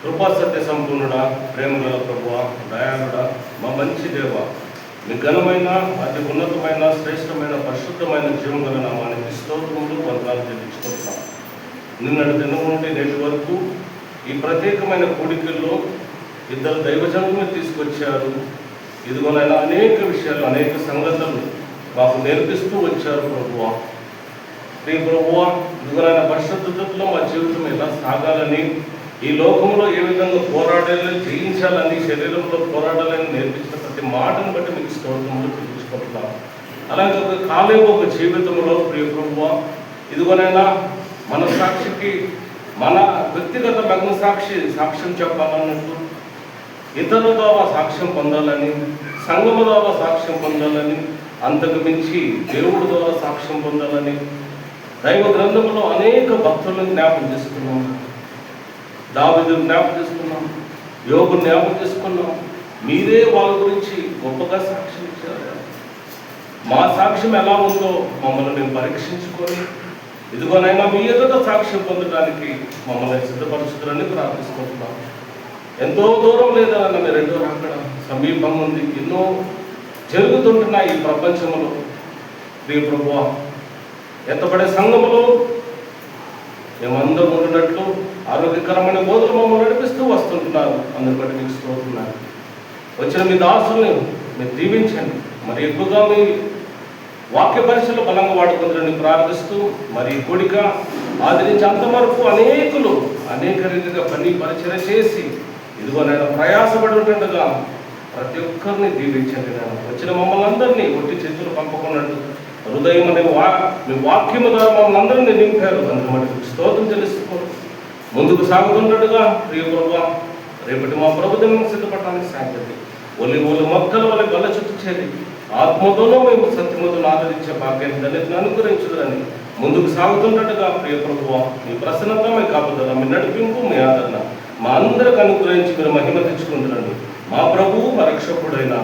కృపా సత్య సంపూర్ణుడా, ప్రేమ గల ప్రభువా, దయాళుడా, మా మంచి దేవ, మీ ఘనమైన, అతి ఉన్నతమైన, శ్రేష్టమైన, పరిశుద్ధమైన జీవం గల నామానికి స్తోత్రములు, వందనాలు చెల్లించుకుంటున్నాం. నిన్నటి దినం నుండి నేటి వరకు ఈ ప్రత్యేకమైన కూడికల్లో ఇద్దరు దైవజనులను తీసుకొచ్చారు. ఇదిగోనైనా అనేక విషయాలు, అనేక సంగతులు మాకు నేర్పిస్తూ వచ్చారు ప్రభువా. ప్రియ ప్రభువా, ఇదిగోనైనా పరిశుద్ధతలో మా జీవితం ఎలా సాగాలని, ఈ లోకంలో ఏ విధంగా పోరాడాలని, జయించాలని, శరీరంలో పోరాడాలని నేర్పించిన ప్రతి మాటను బట్టి మీకు స్తోత్రములు చెల్లించుకుంటున్నాం. అలాగే ఒక కాలేబు ఒక జీవితంలో ప్రియ ప్రభువా, ఇదిగోనైనా మన సాక్షికి, మన వ్యక్తిగత మగ్న సాక్ష్యం చెప్పాలన్నట్టు, ఇతరుల ద్వారా సాక్ష్యం పొందాలని, సంఘము ద్వారా సాక్ష్యం పొందాలని, అంతకు మించి దేవుడి ద్వారా సాక్ష్యం పొందాలని దైవ గ్రంథంలో అనేక భక్తులను జ్ఞాపకం చేసుకున్నాం. దావీదు జ్ఞాపకం చేసుకున్నాం, యోగు జ్ఞాపకం చేసుకున్నాం. మీరే వాళ్ళ గురించి గొప్పగా సాక్ష్యం ఇచ్చారు. మా సాక్ష్యం ఎలా ఉందో మమ్మల్ని మేము పరీక్షించుకొని ఇదిగోనైనా మీ ఎదుట సాక్ష్యం పొందడానికి మమ్మల్ని సిద్ధపరుచుతారని ప్రార్థిస్తున్నాం. ఎంతో దూరం లేదన్న మీ రెండో రాకడ సమీపంగా ఉంది. ఎన్నో జరుగుతుంటున్నాయి ఈ ప్రపంచంలో. ప్రియ ప్రభువా, ఎత్తబడే సంఘములో మేమందరం ఉండినట్లు ఆరోగ్యకరమైన బోధలు మమ్మల్ని నడిపిస్తూ వస్తుంటున్నారు. అందుకని మీకు స్తోత్రున్నారు. వచ్చిన మీ దాసుల్ని మీరు దీవించండి. మరి ఎక్కువగా మీ వాక్య పరిచయలు బలంగా వాడుకుంటారని ప్రార్థిస్తూ, మరి కూడిక ఆదరించి అంతవరకు అనేకులు అనేక రీతిగా పని పరిచయం చేసి ఇదిగోనైనా ప్రయాసపడి ఉంటుండగా ప్రతి ఒక్కరిని దీవించండి. నేను వచ్చిన మమ్మల్ని అందరినీ ఒట్టి చేతులు పంపకున్నట్టు హృదయం అనే మీ వాక్యము ద్వారా మమ్మల్ని అందరినీ నింపారు. అందుకు మనకి స్తోత్రం తెలుసుకోండి. ముందుకు సాగుతున్నట్టుగా ప్రియ ప్రభువా, రేపటి మా ప్రభుత్వం సిద్ధపడడానికి సాధ్యత ఒలి మొక్కల వల్ల గల్ల చుట్టూ చేరి ఆత్మతోనూ మేము సత్యమతను ఆదరించే భాగ్యాన్ని దళితులను అనుగ్రహించుదని ముందుకు సాగుతున్నట్టుగా ప్రియ ప్రభువా, మీ ప్రసన్నత, మీ కాపుదల, మీ నడిపింపు, మీ ఆదరణ మా అందరికి అనుగ్రహించి మీరు మహిమ తెచ్చుకుంటున్నాను. మా ప్రభువు, మా రక్షకుడైన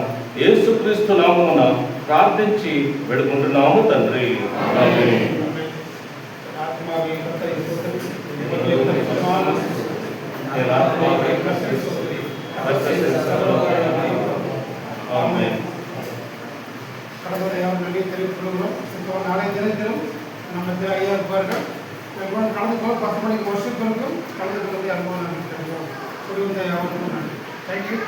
యేసుక్రీస్తు నామమున ప్రార్థించి వేడుకుంటున్నాము తండ్రి. நாளை தினம் நம்ம ஐயா இருப்பார்கள். கலந்து போக 10 மணிக்கு வருஷத்துக்கும் கலந்து கொள்ள அனுபவம் தேங்க்யூ.